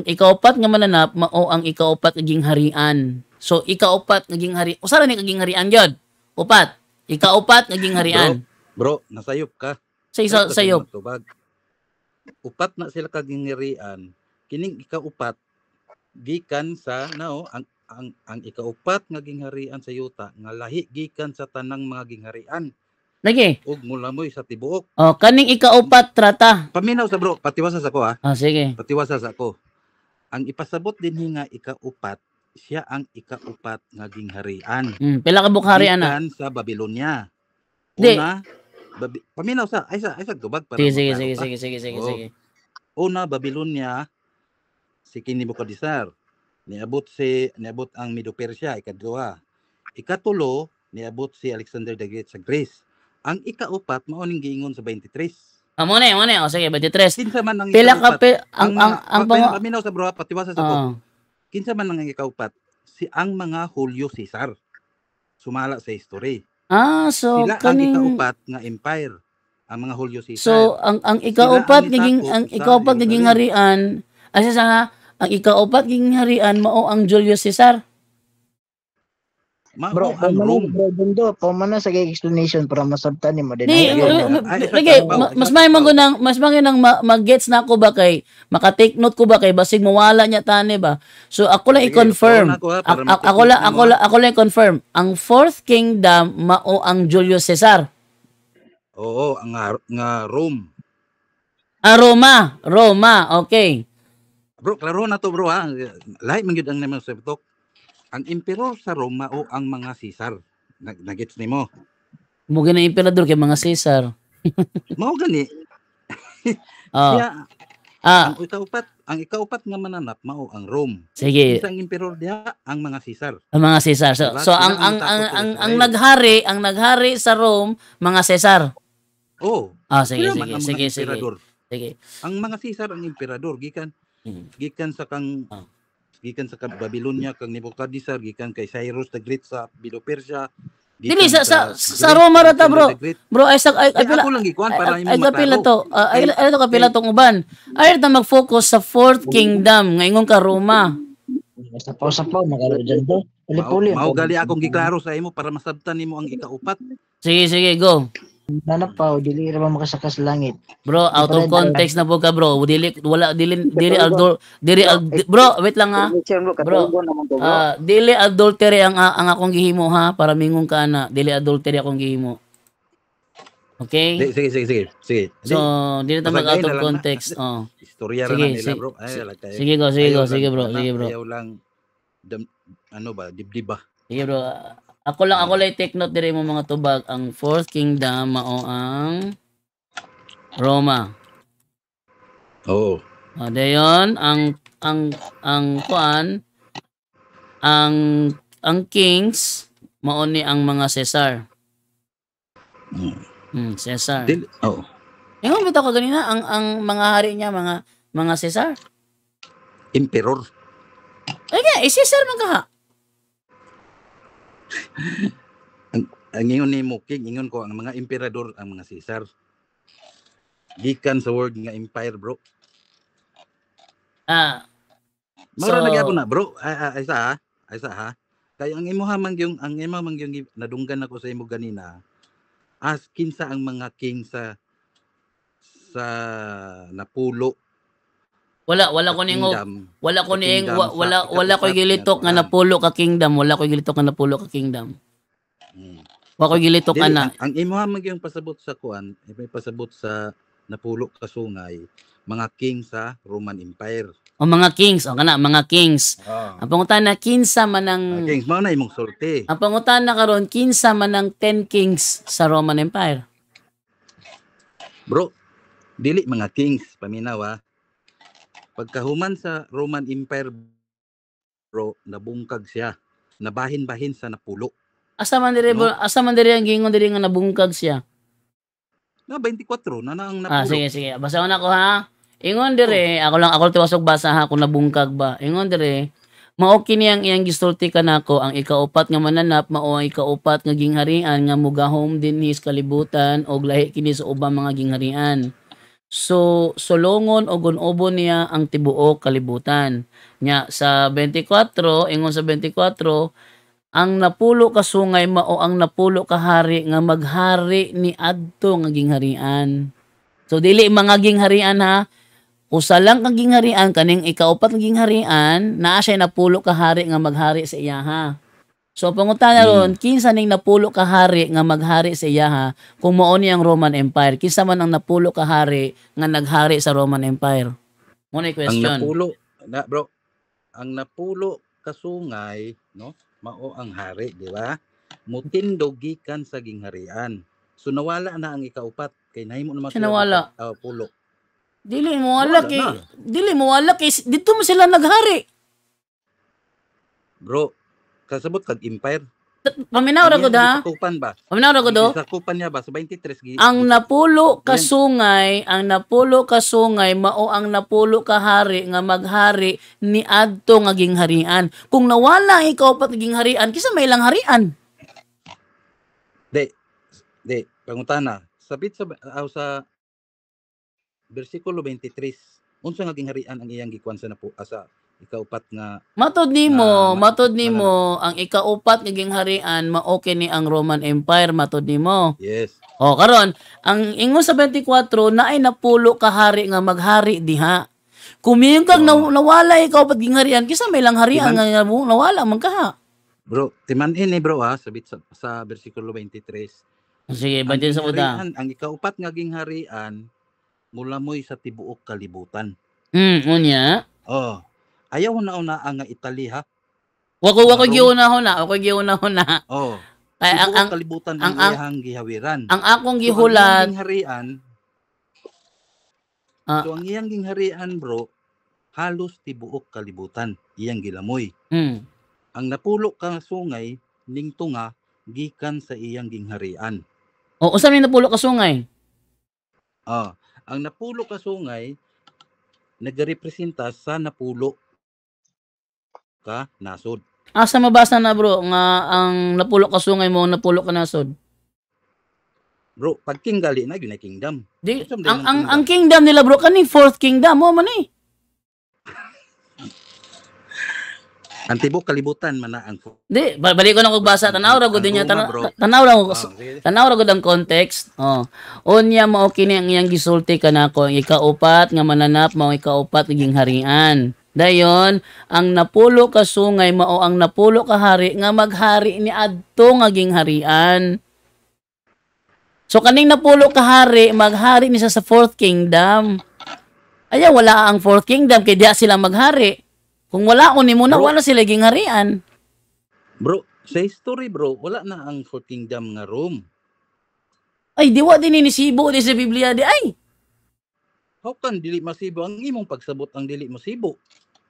[SPEAKER 1] ikaupat nga mananap mao ang ikaupat nga gingharian. So ikaupat nga gingharian. Usa ra ni ka gingharian gyud? Upat. Ikaupat nga gingharian.
[SPEAKER 4] Bro, nasayop ka.
[SPEAKER 1] Sa isa sayop.
[SPEAKER 4] Upat na sila kagingharian. Kining ikaupat gikan sa ang ikaupat nga gingharian sa yuta nga lahi gikan sa tanang mga gingharian.
[SPEAKER 1] Lagi.
[SPEAKER 4] Ug mulamoy sa tibuok.
[SPEAKER 1] Oh, kaning ikaupat trata.
[SPEAKER 4] Paminaw sa bro, patiwasa sa ko ha.
[SPEAKER 1] Sige.
[SPEAKER 4] Patiwasa sa ko. Ang ipasabot din nga ikaupat, siya ang ikaupat nga gingharian.
[SPEAKER 1] Pila ka bukharian na?
[SPEAKER 4] Gikan sa Babylonia.
[SPEAKER 1] Di.
[SPEAKER 4] Una, paminaw sa ay sa tubag para
[SPEAKER 1] sige.
[SPEAKER 4] Una Babylonia si King Nebuchadnezzar. Niabot ang Medo Persia ikaduha. Ikatulo niabot si Alexander the Great sa Greece. Ang ikaupat mao ning giingon sa 23.
[SPEAKER 1] Mo na. O sige, 23.
[SPEAKER 4] Kinsa man ang
[SPEAKER 1] pila ka
[SPEAKER 4] ang paminaw sa bro patiwasa sa ko. Kinsa man ang ikaupat? Si ang mga Julio Caesar. Sumala sa history.
[SPEAKER 1] So
[SPEAKER 4] sila
[SPEAKER 1] kaning
[SPEAKER 4] ang ikaupat nga empire, ang mga Julio Caesar.
[SPEAKER 1] So ang ikaupat naging harian, ang ikaupat naging harian mao ang Julius Caesar.
[SPEAKER 2] Bro,
[SPEAKER 4] Mao ang Rome.
[SPEAKER 2] Pumana sa explanation para masabtan mo din.
[SPEAKER 1] Di,
[SPEAKER 4] Sige,
[SPEAKER 1] lagi, mas may mangunang mag-gets na ako ba kay, maka-take note ko ba kay, basig mawala niya tani ba? So, ako lang
[SPEAKER 4] Sige,
[SPEAKER 1] i-confirm.
[SPEAKER 4] tuon ako, para
[SPEAKER 1] Ako lang i-confirm. Ang fourth kingdom, mao ang Julius Caesar.
[SPEAKER 4] Oo, nga Rome.
[SPEAKER 1] Roma, okay.
[SPEAKER 4] Bro, klaro na to bro ha. Lahi man gyud ang naman sa bitok. Ang emperor sa Roma o ang mga Caesar. Nagets nimo.
[SPEAKER 1] Mugi na emperador kay mga Caesar.
[SPEAKER 4] Mao gani.
[SPEAKER 1] Oh.
[SPEAKER 4] Siya,
[SPEAKER 1] Ah,
[SPEAKER 4] ang ikaupat nga mananap mao ang Rome.
[SPEAKER 1] sige.
[SPEAKER 4] Isang emperor diha ang mga Caesar.
[SPEAKER 1] Ang mga Caesar. So,
[SPEAKER 4] Diba?
[SPEAKER 1] so
[SPEAKER 4] Sila
[SPEAKER 1] ang
[SPEAKER 4] ang takot sa Israel.
[SPEAKER 1] ang naghari sa Rome, mga Caesar.
[SPEAKER 4] Oh,
[SPEAKER 1] Ah, sige,
[SPEAKER 4] sila man ang
[SPEAKER 1] sige,
[SPEAKER 4] mga
[SPEAKER 1] sige.
[SPEAKER 4] emperador.
[SPEAKER 1] Sige.
[SPEAKER 4] Ang mga Caesar ang emperador gikan
[SPEAKER 1] Hmm.
[SPEAKER 4] gikan sa kang
[SPEAKER 1] Ah.
[SPEAKER 4] gikan sa Babylonia kang Nebuchadnezzar, gikan kay Cyrus the Great sa Medo-Persia.
[SPEAKER 1] Dili
[SPEAKER 4] gikan
[SPEAKER 1] sa
[SPEAKER 4] Greek,
[SPEAKER 1] Roma ra ta,
[SPEAKER 4] Alexander
[SPEAKER 1] bro.
[SPEAKER 4] the Great.
[SPEAKER 1] Bro, ay
[SPEAKER 4] Ako lang gikuan para
[SPEAKER 1] ay
[SPEAKER 4] imong
[SPEAKER 1] kapila
[SPEAKER 4] maklaro.
[SPEAKER 1] to. Ay to kapila tong uban. Ay ta mag-focus sa fourth kingdom nga ingon ka Roma.
[SPEAKER 2] Sapaw, magalo dyan to. Puli-puli.
[SPEAKER 4] Mao gali akong giklaro sa imo para masabtan nimo ang ikaupat.
[SPEAKER 1] Sige, go.
[SPEAKER 2] Nanapaw, dili ra ba makasakas langit.
[SPEAKER 1] Bro, out of context na po ka, bro. Bro, wait lang ha. Bro, dili adultery ang akong gihimo ha para mingon ka na. Dili adultery akong gihimo. Okay?
[SPEAKER 4] Sige.
[SPEAKER 1] So, dili ta mag out
[SPEAKER 4] Pasagay na
[SPEAKER 1] of
[SPEAKER 4] lang
[SPEAKER 1] context. Oh.
[SPEAKER 4] Istorya
[SPEAKER 1] Sige,
[SPEAKER 4] ra na nila
[SPEAKER 1] sige.
[SPEAKER 4] bro. Ay, lagay.
[SPEAKER 1] Sige bro.
[SPEAKER 4] Ayaw lang dibdib ba?
[SPEAKER 1] Sige bro. Ako lang take note dire mo mga tubag. Ang fourth kingdom mao ang Roma.
[SPEAKER 4] Oo.
[SPEAKER 1] Dayon ang kuan ang kings mao ni ang mga Caesar. Caesar.
[SPEAKER 4] Oh.
[SPEAKER 1] Ingon bitaw ko ganina ang mga hari niya mga Caesar.
[SPEAKER 4] Emperor.
[SPEAKER 1] Ay, Caesar man ka ha.
[SPEAKER 4] Ang ingon ni King, ingon ko ang mga emperador ang mga Caesar. Gikan sa word nga empire, bro. Mura lagi ako na, bro. Ay sa ha. Kaya ang imo man yung nadunggan ako sa imo ganina. As kinsa ang mga king sa napulo.
[SPEAKER 1] Wala ko ning wala ko gilitok nga napulo ka kingdom. Wala ko gilitok nga napulo ka kingdom. Wa ko gilitok ana.
[SPEAKER 4] Ang imo man yung pasabot sa kuan, may pasabot sa napulo ka sungay, mga king sa Roman Empire.
[SPEAKER 1] O mga kings, o kana mga kings. Ang pangutana kinsa man ang
[SPEAKER 4] Kings mao na imong sulti.
[SPEAKER 1] ang pangutana karon kinsa man ang 10 kings sa Roman Empire.
[SPEAKER 4] Bro, dili mga kings paminaw ha. Pagkahuman sa Roman Empire, bro, nabungkag siya. Nabahin-bahin sa napulo.
[SPEAKER 1] Asa man dire ang gingon dire nga nabungkag siya.
[SPEAKER 4] Na 24 na ang napulo.
[SPEAKER 1] Sige. Basahon ako ha. Ingon dire, ako tiwasog basa ha kung nabungkag ba. Ingon dire, mao kini ang iyang gisulti kanako ang ikaupat nga mananap mao ang ikaupat nga gingharian nga mugahom dinhi sa kalibutan og lahi kini sa ubang mga gingharian. So, sulongon o gunobon niya ang tibuok kalibutan. Nya, sa 24, ingon sa 24, ang napulo ka sungay mao ang napulo ka hari nga maghari ni adto nga gingharian. So, dili mga gingharian ha. Usa lang kang gingharian, kaning ikaupat nga gingharian, naa siya napulo ka hari nga maghari sa iya ha. So, pangutana ron, kinsa ning napulo ka hari nga maghari sa iya ha, kung mao ni ang Roman Empire, kinsa man ang napulo ka hari nga naghari sa Roman Empire? Muna question.
[SPEAKER 4] Ang napulo kasungay, no? Mao ang hari, di ba? Mutindog gikan sa gingharian. So nawala na ang ikaupat kay nahimo na
[SPEAKER 1] nawala?
[SPEAKER 4] Pulo.
[SPEAKER 1] Dili mo wala kay dito mo sila naghari.
[SPEAKER 4] Bro, kasabot kag empire.
[SPEAKER 1] Paminaw ra gud ha.
[SPEAKER 4] Sakupan ba?
[SPEAKER 1] Paminaw ra gud do.
[SPEAKER 4] Sakupan niya ba sa 23
[SPEAKER 1] Ang napulo ka sungay mao ang napulo ka hari nga maghari ni adto nga gingharian. Kung nawala ang ikaupat nga gingharian, kinsa may ilang harian?
[SPEAKER 4] Di, pangutana. Sabit sa versikulo 23, unsa nga gingharian ang iyang gikuan sa ikaupat nga
[SPEAKER 1] Matod
[SPEAKER 4] na
[SPEAKER 1] nimo,
[SPEAKER 4] ma-
[SPEAKER 1] matod
[SPEAKER 4] mananap.
[SPEAKER 1] nimo ang ikaupat nga gingharian mao kini ang Roman Empire matod nimo.
[SPEAKER 4] Yes.
[SPEAKER 1] O karon, ang ingon sa 24 naay napulo ka hari nga maghari diha. Kumiyon kag
[SPEAKER 4] Oo.
[SPEAKER 1] nawala ikaw pag gingharian kisa may lang harian nga nawala man kaha.
[SPEAKER 4] Bro, timanin ni bro ha, sabit sa bersikulo 23.
[SPEAKER 1] Sige,
[SPEAKER 4] Ang
[SPEAKER 1] bantin sa muda.
[SPEAKER 4] gingharian, ang ikaupat nga gingharian mula mo'y sa tibuok kalibutan.
[SPEAKER 1] Unya.
[SPEAKER 4] Oh. Ayaw na una ang nga Italy ha.
[SPEAKER 1] Wako
[SPEAKER 4] Rome.
[SPEAKER 1] giunahon na, wako giunahon na.
[SPEAKER 4] Oh.
[SPEAKER 1] Kay
[SPEAKER 4] Tibuok
[SPEAKER 1] ang
[SPEAKER 4] kalibutan
[SPEAKER 1] ang-
[SPEAKER 4] ang iyang gihawiran.
[SPEAKER 1] ang akong
[SPEAKER 4] So, ang
[SPEAKER 1] gihulat,
[SPEAKER 4] iyang gingharian,
[SPEAKER 1] Ah.
[SPEAKER 4] so ang iyang gingharian bro, halos tibuok kalibutan. Iyang gilamoy. Ang napulo ka sungay, ning tunga, gikan sa iyang gingharian.
[SPEAKER 1] O unsa may napulo ka sungay?
[SPEAKER 4] Ah, ang napulo ka sungay, nagarepresenta sa napulo ka nasod.
[SPEAKER 1] Asa mabasa na bro nga ang napulo ka sungay mo napulo ka nasod?
[SPEAKER 4] Bro, pag gali na, yun ay kingdom.
[SPEAKER 1] Di,
[SPEAKER 4] Unsa man
[SPEAKER 1] ang kingdom nila bro kaning fourth kingdom mo man eh.
[SPEAKER 4] Ang tibok kalibutan man na ang
[SPEAKER 1] Di, balik ko na kog basa tanaw ra gud niya
[SPEAKER 4] Roma, bro.
[SPEAKER 1] tanaw ra ko
[SPEAKER 4] sige.
[SPEAKER 1] tanaw ra gud ang context. Oh. Unya mao kini ang iyang gisulti kanako ang ikaupat nga mananap mao ikaupat nga harian. Dayon, ang napulo ka sungay mao ang napulo ka hari nga maghari ni adto nga gingharian. So kaning napulo ka hari maghari ni sa fourth kingdom. Aya wala ang fourth kingdom kay diya sila maghari. Kung wala ko ni muna
[SPEAKER 4] Bro.
[SPEAKER 1] wala sila gingharian.
[SPEAKER 4] Bro, sa history bro, wala na ang fourth kingdom nga Rome.
[SPEAKER 1] Ay, diwa din ni Sibo di sa Biblia di ay.
[SPEAKER 4] How can dili masibo ang imong pagsabot ang dili masibo?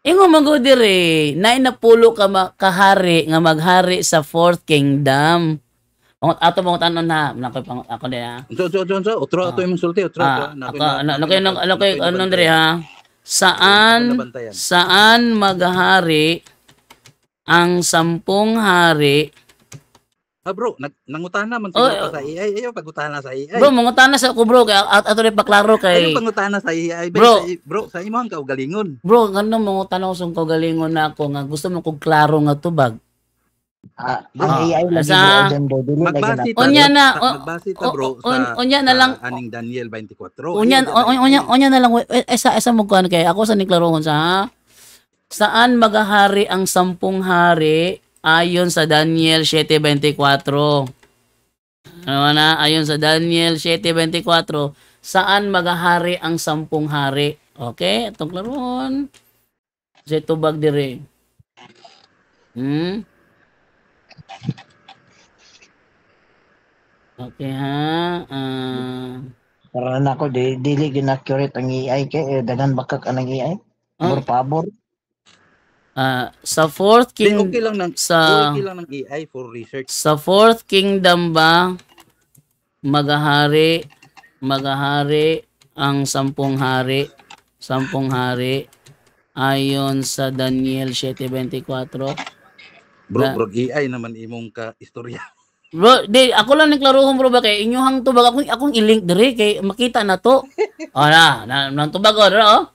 [SPEAKER 1] Ingo mago dire, nay napulo ka kahari nga maghari sa fourth kingdom. Pangot ato pangot anon na, nakoy pangot ako di ha.
[SPEAKER 4] So, otro ato imong sulti, otro.
[SPEAKER 1] Nakoy anon dire ha. Saan maghari ang 10 hari?
[SPEAKER 4] Ah bro, nangutana man
[SPEAKER 1] Oh,
[SPEAKER 4] siguro pa sa AI. Ayaw pagutana sa AI.
[SPEAKER 1] Bro, mangutana sa ko bro kay ato rin paklaro kay
[SPEAKER 4] Ayaw pangutana sa AI.
[SPEAKER 1] Bro.
[SPEAKER 4] Bro, sa imo ang kaugalingon.
[SPEAKER 1] bro, kano mangutana ko sung kagalingon na ako nga gusto mo kog klaro nga tubag.
[SPEAKER 2] Ang AI lagi
[SPEAKER 1] Sa-
[SPEAKER 2] dyan do dili lagi
[SPEAKER 4] Magbase
[SPEAKER 2] na.
[SPEAKER 4] ta.
[SPEAKER 1] Unya na,
[SPEAKER 4] Magbase ta bro sa
[SPEAKER 1] unya na lang.
[SPEAKER 4] aning Daniel 24.
[SPEAKER 1] Unya na lang esa mo kuan kay ako sa niklarohon sa ha? Saan maghahari ang 10 hari ayon sa Daniel 7:24? Ano na ayon sa Daniel 7:24, saan maghahari ang 10 hari? Okay, itong klarohon. Sa tubag dire. Okay ha.
[SPEAKER 2] Para na ako dili ginaccurate ang AI kay dagan bakak anang AI.
[SPEAKER 1] Ah.
[SPEAKER 2] Pabor.
[SPEAKER 1] Sa fourth
[SPEAKER 4] Okay
[SPEAKER 1] king
[SPEAKER 4] lang ng
[SPEAKER 1] sa
[SPEAKER 4] okay lang ng AI for research.
[SPEAKER 1] sa fourth kingdom ba maghahari ang 10 hari ayon sa Daniel 7:24.
[SPEAKER 4] Bro, AI naman imong ka istorya.
[SPEAKER 1] Bro, di ako lang niklarohon bro ba kay inyong tubag akong i-link dire kay makita na to. Nang tubag ko oh.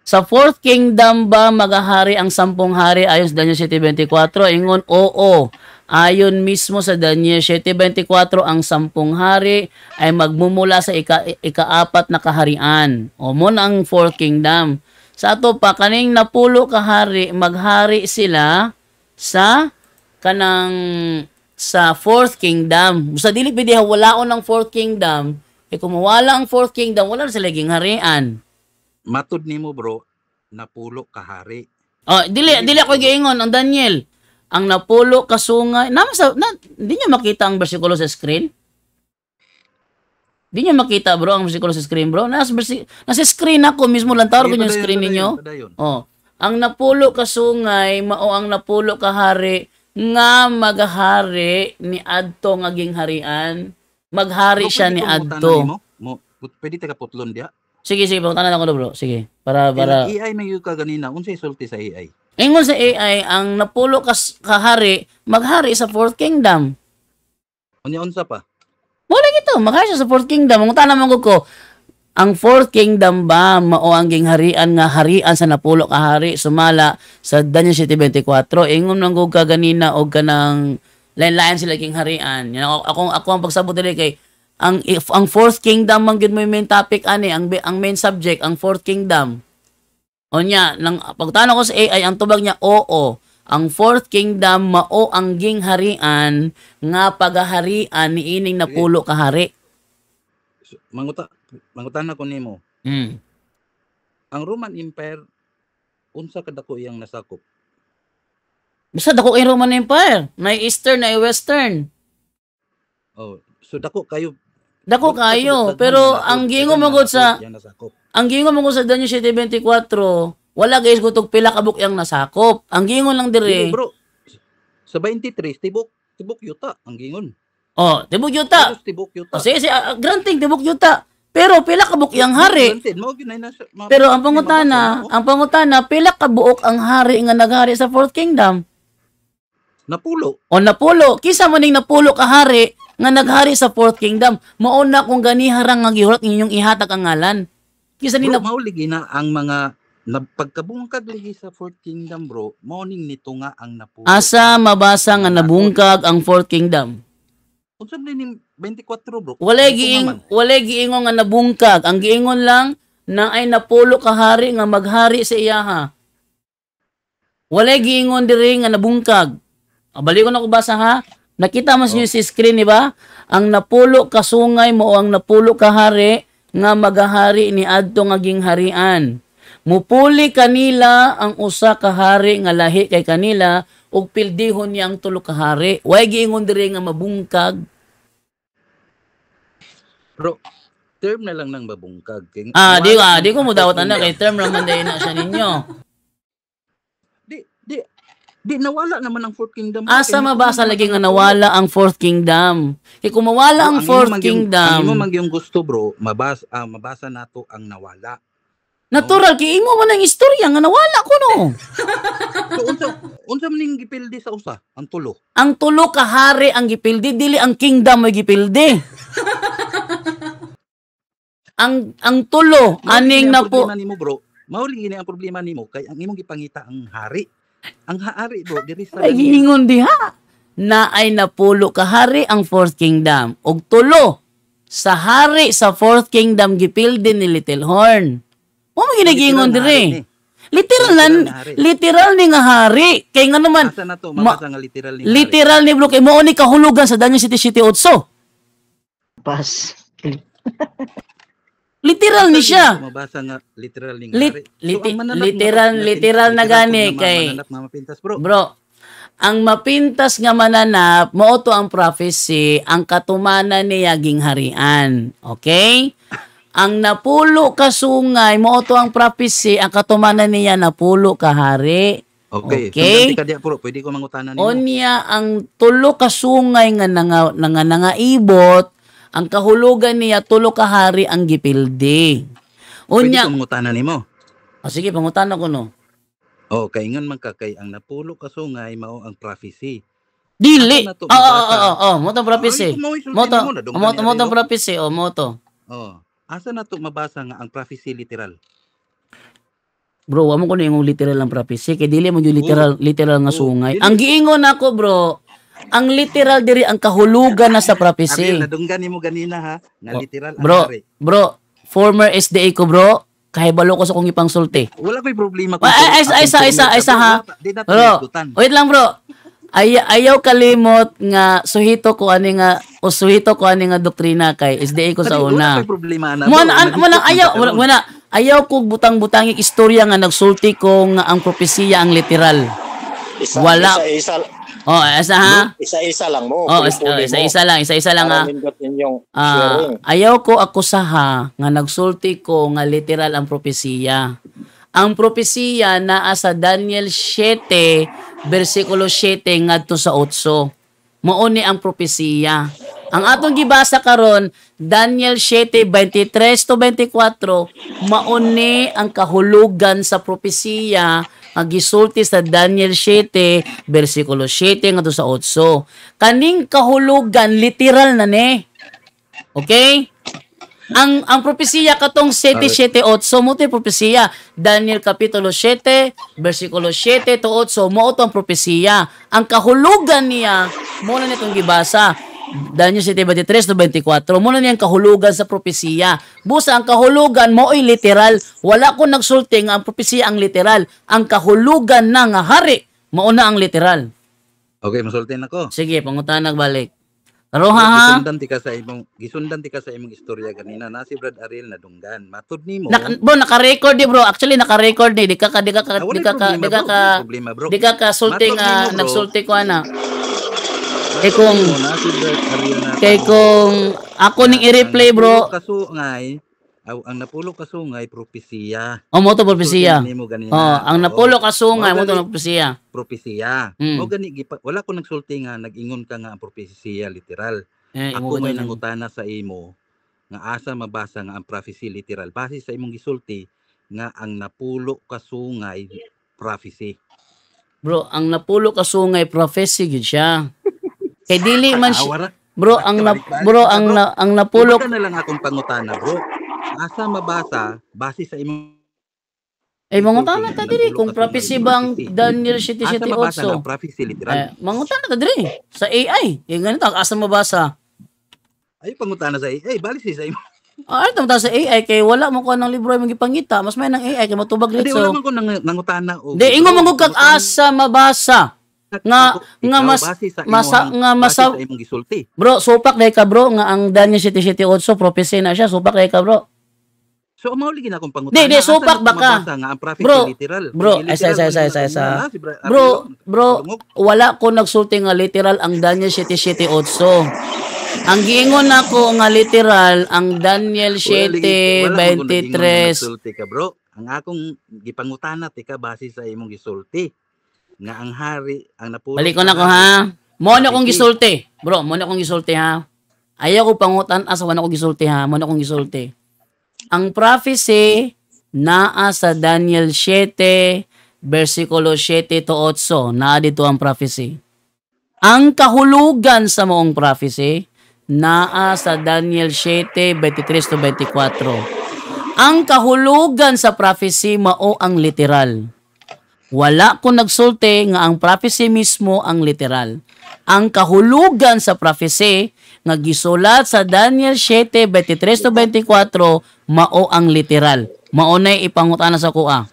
[SPEAKER 1] Sa fourth kingdom ba maghahari ang 10 hari ayon sa Daniel 7:24? Ingon, oo. Ayon mismo sa Daniel 7:24, ang 10 hari ay magmumula sa ikaapat na kaharian. O mo na ang fourth kingdom. Sa ato pa, kaning napulo kahari, maghari sila sa kanang sa fourth kingdom. Sa dili pwede walaon ang fourth kingdom, kung mawala ang fourth kingdom, wala na sila gingharian.
[SPEAKER 4] Matud nimo bro, napulo ka hari.
[SPEAKER 1] Oh, dili ako giingon ang Daniel. Ang napulo ka sungay, di niya makita ang bersikulo sa screen? Di niya makita bro ang bersikulo sa screen bro. Nasa screen ako mismo lang tawag ko yung screen ninyo. Oh, ang napulo ka sungay mao ang napulo ka hari nga maghari ni adto nga gingharian. Maghari siya ni adto.
[SPEAKER 4] Pwede ta kaputlon dia.
[SPEAKER 1] Sige, pagtanan ako bro. Sige. Para
[SPEAKER 4] AI may ka ganina, unsay sulti sa AI?
[SPEAKER 1] ingon sa AI ang napulo ka kahari maghari sa fourth kingdom.
[SPEAKER 4] Unya unsa pa?
[SPEAKER 1] Wala gito, maghari siya sa fourth kingdom. Ang tanan man ko, ang fourth kingdom ba mao ang gingharian nga harian sa napulo ka hari sumala sa Daniel 7:24. Ingon man gud ka ganina og kanang lain-lain sila gingharian. Yan ako ang pagsabot diri kay ang fourth kingdom man gyud mo yung main topic ani ang main subject ang fourth kingdom. Onya nang pagtanong ko sa AI ang tubag niya oo. Ang fourth kingdom mao ang gingharian nga pagaharian niining napulo ka hari.
[SPEAKER 4] Mangutan ko nimo. Ang Roman Empire unsa kadako iyang nasakop?
[SPEAKER 1] Bisa dako kay Roman Empire, na Eastern na Western.
[SPEAKER 4] Oh, so dako kayo.
[SPEAKER 1] Dako kayo, pero ang gingon mo gud sa Daniel 7:24, wala guys gutog pila ka buk yang nasakop. Ang gingon lang dire.
[SPEAKER 4] Bro, sa 23 tibok yuta ang gingon.
[SPEAKER 1] Oh, tibok yuta.
[SPEAKER 4] Tibok yuta.
[SPEAKER 1] O sige, granting tibok yuta. Pero pila ka buok yang hari. Pero ang pangutana, pila ka buok ang hari nga naghari sa fourth kingdom?
[SPEAKER 4] Napulo.
[SPEAKER 1] O napulo. Kisa mo ning napulo ka hari nga naghari sa fourth kingdom. Mauna kung ganiharang nga gihulat ninyong ihatag ang ngalan. Kisa ni
[SPEAKER 4] bro, mauligi na ang mga pagkabungkag ligi sa fourth kingdom bro, morning nito nga ang napulo.
[SPEAKER 1] Asa mabasa nga nabungkag ang fourth kingdom?
[SPEAKER 4] Unsa ni 24 bro?
[SPEAKER 1] Walay giingon nga nabungkag. Ang giingon lang na ay napulo ka hari nga maghari sa iyaha. Walay giingon diri nga nabungkag. Balik ko na ko basa ha. Nakita mo sa si screen, di ba? Ang napulo ka sungay mo ang napulo ka hari nga magahari ni adto nga gingharian. Mupuli kanila ang usa ka hari nga lahi kay kanila ug pildihon niya ang tulo ka hari. Way giingon diri nga mabungkag.
[SPEAKER 4] Bro, term na lang ng mabungkag.
[SPEAKER 1] Di ko mo dawat ana kay term naman dai na siya ninyo.
[SPEAKER 4] Di nawala naman ang fourth kingdom.
[SPEAKER 1] Asa mabasa lagi nga nawala ang fourth kingdom? Kay kung mawala ang fourth kingdom,
[SPEAKER 4] imo man yung gusto bro, mabasa nato ang nawala.
[SPEAKER 1] Natural kay imo man ang istorya nga nawala kuno.
[SPEAKER 4] So unsa man ning gipildi sa usa? Ang tulo.
[SPEAKER 1] Ang tulo ka hari ang gipildi, dili ang kingdom ay gipildi. ang tulo aning na po
[SPEAKER 4] nimo bro. Mauli gini ang problema nimo kay ang imong gipangita ang hari. Ang hari bro diri sa
[SPEAKER 1] ay giingon diha na ay napulo ka hari ang fourth kingdom ug tulo sa hari sa fourth kingdom gipildi ni Little Horn. Mo ginagingon dire. Literal ni nga hari. Kay nga naman,
[SPEAKER 4] asa na to, mabasa nga literal ni
[SPEAKER 1] literal ni bro, kay mo ni kahulugan sa Daniel 7:8.
[SPEAKER 2] Pas.
[SPEAKER 1] Literal ni siya.
[SPEAKER 4] Mabasa nga literal ni hari.
[SPEAKER 1] Literal na gani kay bro. Ang mapintas nga mananap, mao to ang prophecy, ang katumanan niya gingharian. Okay? Ang napulo ka sungay, mo to ang prophecy, ang katumanan niya napulo ka hari.
[SPEAKER 4] Okay. Pwede ko mangutanan nimo.
[SPEAKER 1] Onya ang tulo ka sungay nga nangaibot, ang kahulugan niya tulo ka hari ang gipildi.
[SPEAKER 4] Pwede
[SPEAKER 1] Onya
[SPEAKER 4] ko mangutanan nimo.
[SPEAKER 1] sige, pangutanan ko no.
[SPEAKER 4] Kay ingon man ka kay ang napulo ka sungay mao ang prophecy.
[SPEAKER 1] Dili. Mo to prophecy. Mo to prophecy, mo to.
[SPEAKER 4] Asa na to mabasa nga ang prophecy literal?
[SPEAKER 1] Bro, amo ko na yung literal ang prophecy kay dili mo yung literal nga sungay. Ang giingon nako bro, ang literal diri ang kahulugan na sa prophecy.
[SPEAKER 4] Nadunggan nimo ganina ha, nga literal
[SPEAKER 1] ang hari. Bro, former SDA ko bro, kahibalo ko sa kong ipangsulti.
[SPEAKER 4] Wala ko'y problema
[SPEAKER 1] ko. Isa ha. Bro, wait lang bro. Ayaw kalimot nga suhito ko ani nga doktrina kay SDA ko sa una. Ayaw ko butang-butangik istorya nga nagsulti ko nga ang propesiya ang literal. Wala. Isa ha.
[SPEAKER 5] Isa-isa lang mo.
[SPEAKER 1] Isa-isa lang ha. Ayaw ko akusaha nga nagsulti ko nga literal ang propesiya. Ang propesiya naa sa Daniel 7 versikulo 7 ngadto sa 8. Mao ni ang propesiya. Ang atong gibasa karon Daniel 7:23 to 24 mao ni ang kahulugan sa propesiya nga gisulti sa Daniel 7 versikulo 7 ngadto sa 8. Kaning kahulugan literal na ni. Okay? ang propesiya katong 7:7-8 mo to propesiya. Daniel kapitulo 7 bersikulo 7 to 8 mo to ang propesiya. Ang kahulugan niya mo na nitong gibasa. Daniel 7:23 to 24 mo na niyang kahulugan sa propesiya. Busa ang kahulugan mo ay literal. Wala ko nagsulti nga ang propesiya ang literal. Ang kahulugan na nga hari mo na ang literal.
[SPEAKER 4] Okay, masultin ako.
[SPEAKER 1] Sige, pangutanag balik. Pero ha.
[SPEAKER 4] Gisundan ti ka sa imong istorya ganina na si Brad Ariel na dunggan. Matud nimo.
[SPEAKER 1] Bro, naka-record di bro. Actually naka-record ni. Di ka sulting nagsulti ko ana. Kay kung ako ning i-replay bro.
[SPEAKER 4] Kasungay, ang napulo kasungay propesiya.
[SPEAKER 1] Mo to propesiya. Ang napulo kasungay mo to propesiya.
[SPEAKER 4] Propesiya. Mo gani wala ko nagsulti nga nag-ingon ka nga ang propesiya literal. Ako may nangutana sa imo nga asa mabasa nga ang prophecy literal base sa imong gisulti nga ang napulo kasungay prophecy.
[SPEAKER 1] Bro, ang napulo kasungay prophecy gid siya. Kay dili man siya. Bro, ang napulo
[SPEAKER 4] ka na lang akong pangutana, bro. Asa mabasa base sa imong
[SPEAKER 1] mangutana ta diri kung prophecy bang Daniel 7:7-8.
[SPEAKER 4] Asa mabasa nga prophecy literal?
[SPEAKER 1] Mangutana ta diri sa AI. Ganito asa mabasa.
[SPEAKER 4] Ay pangutana sa AI, bali sa imo.
[SPEAKER 1] Ay tama sa AI kay wala mo ko ng libro imong gipangita, mas may nang AI kay matubag litso.
[SPEAKER 4] Di wala man ko nangutana og.
[SPEAKER 1] Di ingon man kag asa mabasa. Masa
[SPEAKER 4] imong gisulti.
[SPEAKER 1] Bro, supak day ka bro nga ang Daniel 7:7-8 prophecy na siya, supak day ka bro.
[SPEAKER 4] So mauli gina akong pangutana.
[SPEAKER 1] Di supak baka.
[SPEAKER 4] Nga ang prophecy literal.
[SPEAKER 1] Bro, Bro, wala ko nagsulti nga literal ang Daniel 7:7-8. Ang giingon nako nga literal ang Daniel 7:23.
[SPEAKER 4] Gisulti ka bro. Ang akong gipangutana tika base sa imong gisulti nga ang hari ang napulo.
[SPEAKER 1] Balik ko na ko ha. Mo na kong gisulti. Bro, mo na kong gisulti ha. Ayaw ko pangutan asa wala ko gisulti ha. Mo na kong gisulti. Ang prophecy naa sa Daniel 7 bersikulo 7 to 8 naa dito ang prophecy. Ang kahulugan sa moong prophecy naa sa Daniel 7:23 to 24. Ang kahulugan sa prophecy mao ang literal. Wala ko nagsulti nga ang prophecy mismo ang literal. Ang kahulugan sa prophecy nga gisulat sa Daniel 7:23 to 24 mao ang literal. Mao nay ipangutana sa kuha.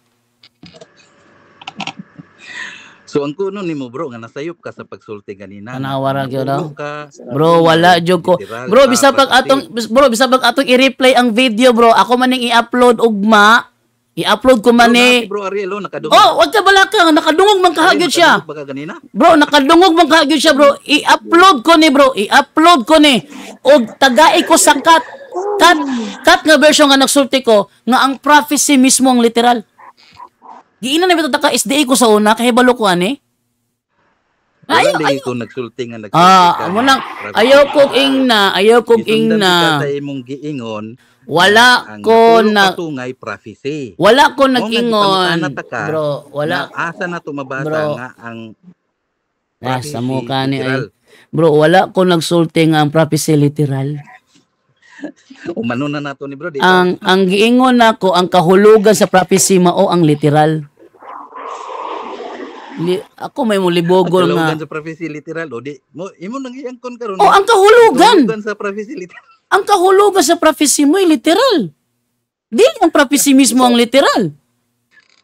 [SPEAKER 4] So ang kuno nimo bro nga nasayop ka sa pagsulti ganina.
[SPEAKER 1] Tanawara gyud daw. Bro, wala jud ko. Bro, bisa pag atong i-replay ang video bro, ako man ning i-upload ugma. I-upload ko man ni.
[SPEAKER 4] Bro Ariel nakadungog.
[SPEAKER 1] Oh, wag ka balaka, nakadungog man kahagyod siya. Bro, nakadungog man kahagyod siya bro. I-upload ko ni bro, i-upload ko ni. Og tagai ko sa cut nga version nga nagsulti ko nga ang prophecy mismo ang literal. Giina na bitaw ka SDA ko sa una kay balo ko ani.
[SPEAKER 4] Ay ko nagsulti nga nagsulti.
[SPEAKER 1] Munang ayaw kog ingna.
[SPEAKER 4] Sa imong giingon.
[SPEAKER 1] Wala ko na
[SPEAKER 4] tungay prophecy.
[SPEAKER 1] Wala ko nag-ingon. Bro, wala
[SPEAKER 4] asa na tumabasa nga ang
[SPEAKER 1] sa mukha ni ay. Bro, wala ko nagsulti nga ang prophecy literal.
[SPEAKER 4] Umano na nato ni bro.
[SPEAKER 1] Ang giingon nako ang kahulugan sa prophecy mao ang literal. Ako may mulibogol nga.
[SPEAKER 4] Kahulugan sa prophecy literal o di mo imo nang iangkon karon.
[SPEAKER 1] Oh, ang kahulugan
[SPEAKER 4] sa prophecy literal.
[SPEAKER 1] Ang kahulugan sa prophecy mo ay literal. Dili ang prophecy mismo ang literal.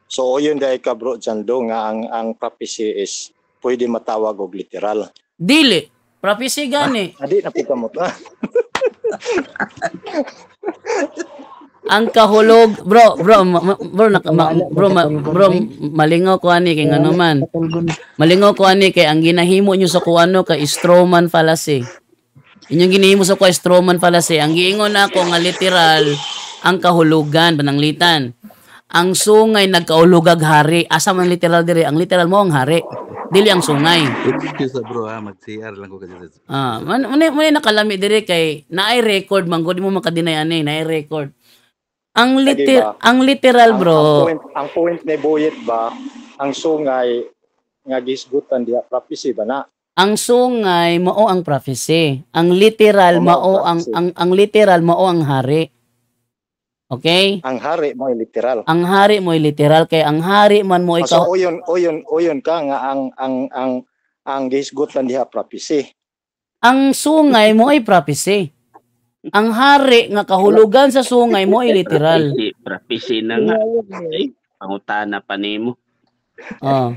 [SPEAKER 5] So yun dahil ka bro Jando nga ang prophecy is pwede matawag og literal.
[SPEAKER 1] Dili. Prophecy gani.
[SPEAKER 5] Adi na pita mo ta.
[SPEAKER 1] Ang kahulog, bro, malingaw ko ani kay ngano man. Malingaw ko ani kay ang ginahimo nyo sa kuano kay Stroman fallacy. Inyong ginahimo sa Stroman fallacy. Ang giingon nako nga literal ang kahulugan pananglitan. Ang sungay nagkaulugag hari. Asa man literal diri? Ang literal mo ang hari. Dili ang sungay.
[SPEAKER 4] Excuse bro ha, mag-CR lang ko kasi.
[SPEAKER 1] Muna nakalami diri kay naay record man gud mo makadinay ani, naay record. Ang literal bro.
[SPEAKER 5] Ang point ni Boyet ba, ang sungay nga gisgutan diha prophecy ba na?
[SPEAKER 1] Ang sungay mao ang prophecy. Ang literal mao ang literal mao ang hari. Okay?
[SPEAKER 5] Ang hari mo ay literal.
[SPEAKER 1] Ang hari mo ay literal kay ang hari man mo
[SPEAKER 5] So
[SPEAKER 1] ikaw.
[SPEAKER 5] uyon ka nga ang gihisgutan diha prophecy.
[SPEAKER 1] Ang sungay mo ay prophecy. Ang hari nga kahulugan sa sungay mo ay literal.
[SPEAKER 6] Prophecy na nga. Ay, pangutana pa nimo.
[SPEAKER 1] Oh.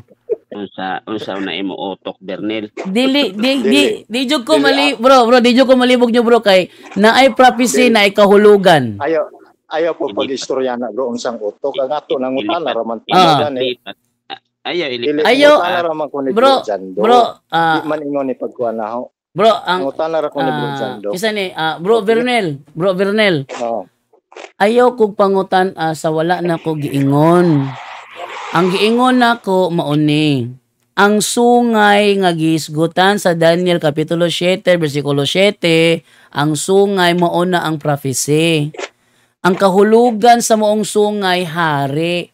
[SPEAKER 6] Unsa na imo utok, Bernel.
[SPEAKER 1] Di jud ko mali, bro, di jud ko malibog nyo bro kay naay prophecy na kahulugan.
[SPEAKER 5] Ayaw po pag-istorya na bro unsang utok ang ato nangutana raman
[SPEAKER 1] Ayaw, bro,
[SPEAKER 5] di man ingon ni pagkuanaho.
[SPEAKER 1] Bro, ang
[SPEAKER 5] nangutana ra ko ni Bro Jando.
[SPEAKER 1] Isa ni Bro Vernel.
[SPEAKER 5] Oo.
[SPEAKER 1] Ayaw kog pangutan sa wala na ko giingon. Ang giingon nako mauni. Ang sungay nga gihisgutan sa Daniel kapitulo 7 bersikulo 7, ang sungay mao na ang prophecy. Ang kahulugan sa moong sungay hari.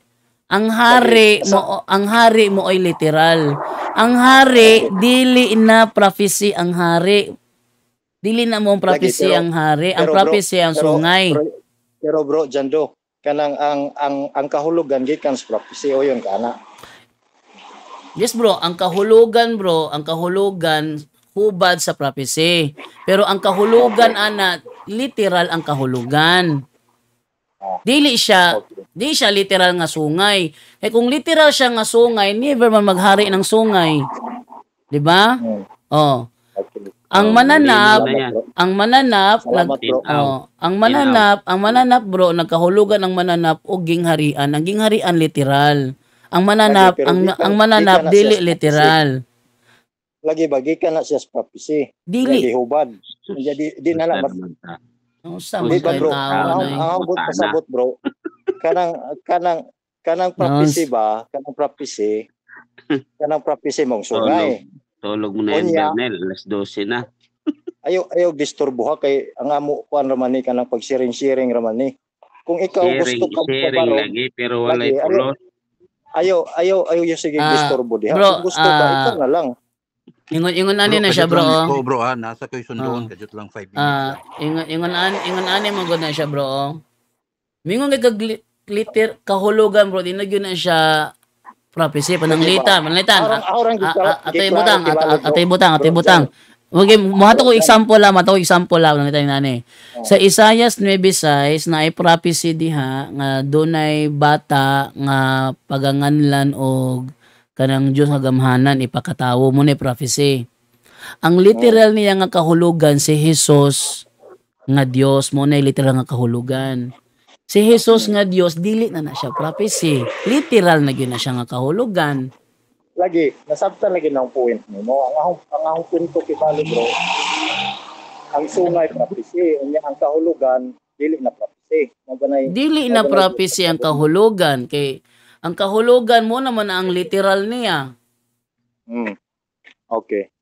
[SPEAKER 1] Ang hari mo ay literal. Ang hari dili na prophecy ang hari. Dili na mo prophecy ang hari, ang prophecy ang sungay.
[SPEAKER 5] Pero bro Jando, kanang ang kahulugan gikan sa prophecy o yun kana.
[SPEAKER 1] Yes bro, ang kahulugan hubad sa prophecy. Pero ang kahulugan ana literal ang kahulugan. Di siya literal nga sungay. Eh kung literal siya nga sungay, never man maghari ng sungay. 'Di ba? Oh. Ang mananap bro, nagkahulugan ang mananap og gingharian. Ang gingharian literal. Ang mananap dili literal.
[SPEAKER 5] Lagi bagi ka na siya sa prophecy.
[SPEAKER 1] Dili
[SPEAKER 5] hubad. Di na lang
[SPEAKER 1] Di ba bro?
[SPEAKER 5] Ang pasabot bro. Kanang prophecy ba? Kanang prophecy mong sungay.
[SPEAKER 6] Tulog mo na yan, Bernel. Alas 12 na.
[SPEAKER 5] Ayaw disturbo ha kay ang amo kuan raman ni kanang pagsiring-siring raman ni. Kung ikaw gusto ka
[SPEAKER 6] sharing lagi pero walay pulos.
[SPEAKER 5] Ayaw yung sige disturbo diha.
[SPEAKER 1] Bro,
[SPEAKER 5] kung gusto ka ikaw na lang.
[SPEAKER 1] Ingon ani na siya bro.
[SPEAKER 4] Bro nasa koy sundoon kadjut lang 5 minutes.
[SPEAKER 1] Ingon ani mo gud na siya bro. Mingon kay glitter kahulugan bro, di na gyud na siya prophecy pananglitan. Atay butang. Okay, mato ko example lang nangitay nani. Sa Isaias 9:6 na ay prophecy diha nga dunay bata nga paganganlan og kanang Dios nga gamhanan ipakatawo mo ni prophecy. Ang literal niya nga kahulugan si Jesus nga Dios mo na literal nga kahulugan. Si Jesus nga Dios dili na siya prophecy. Literal na gyud na siya nga kahulugan.
[SPEAKER 5] Lagi nasabtan lagi ng point mo. Ang akong punto kibali bro. Ang sungay prophecy, unya ang kahulugan dili na prophecy.
[SPEAKER 1] Dili na prophecy ang kahulugan kay ang kahulugan mo naman ang literal niya.
[SPEAKER 5] Okay.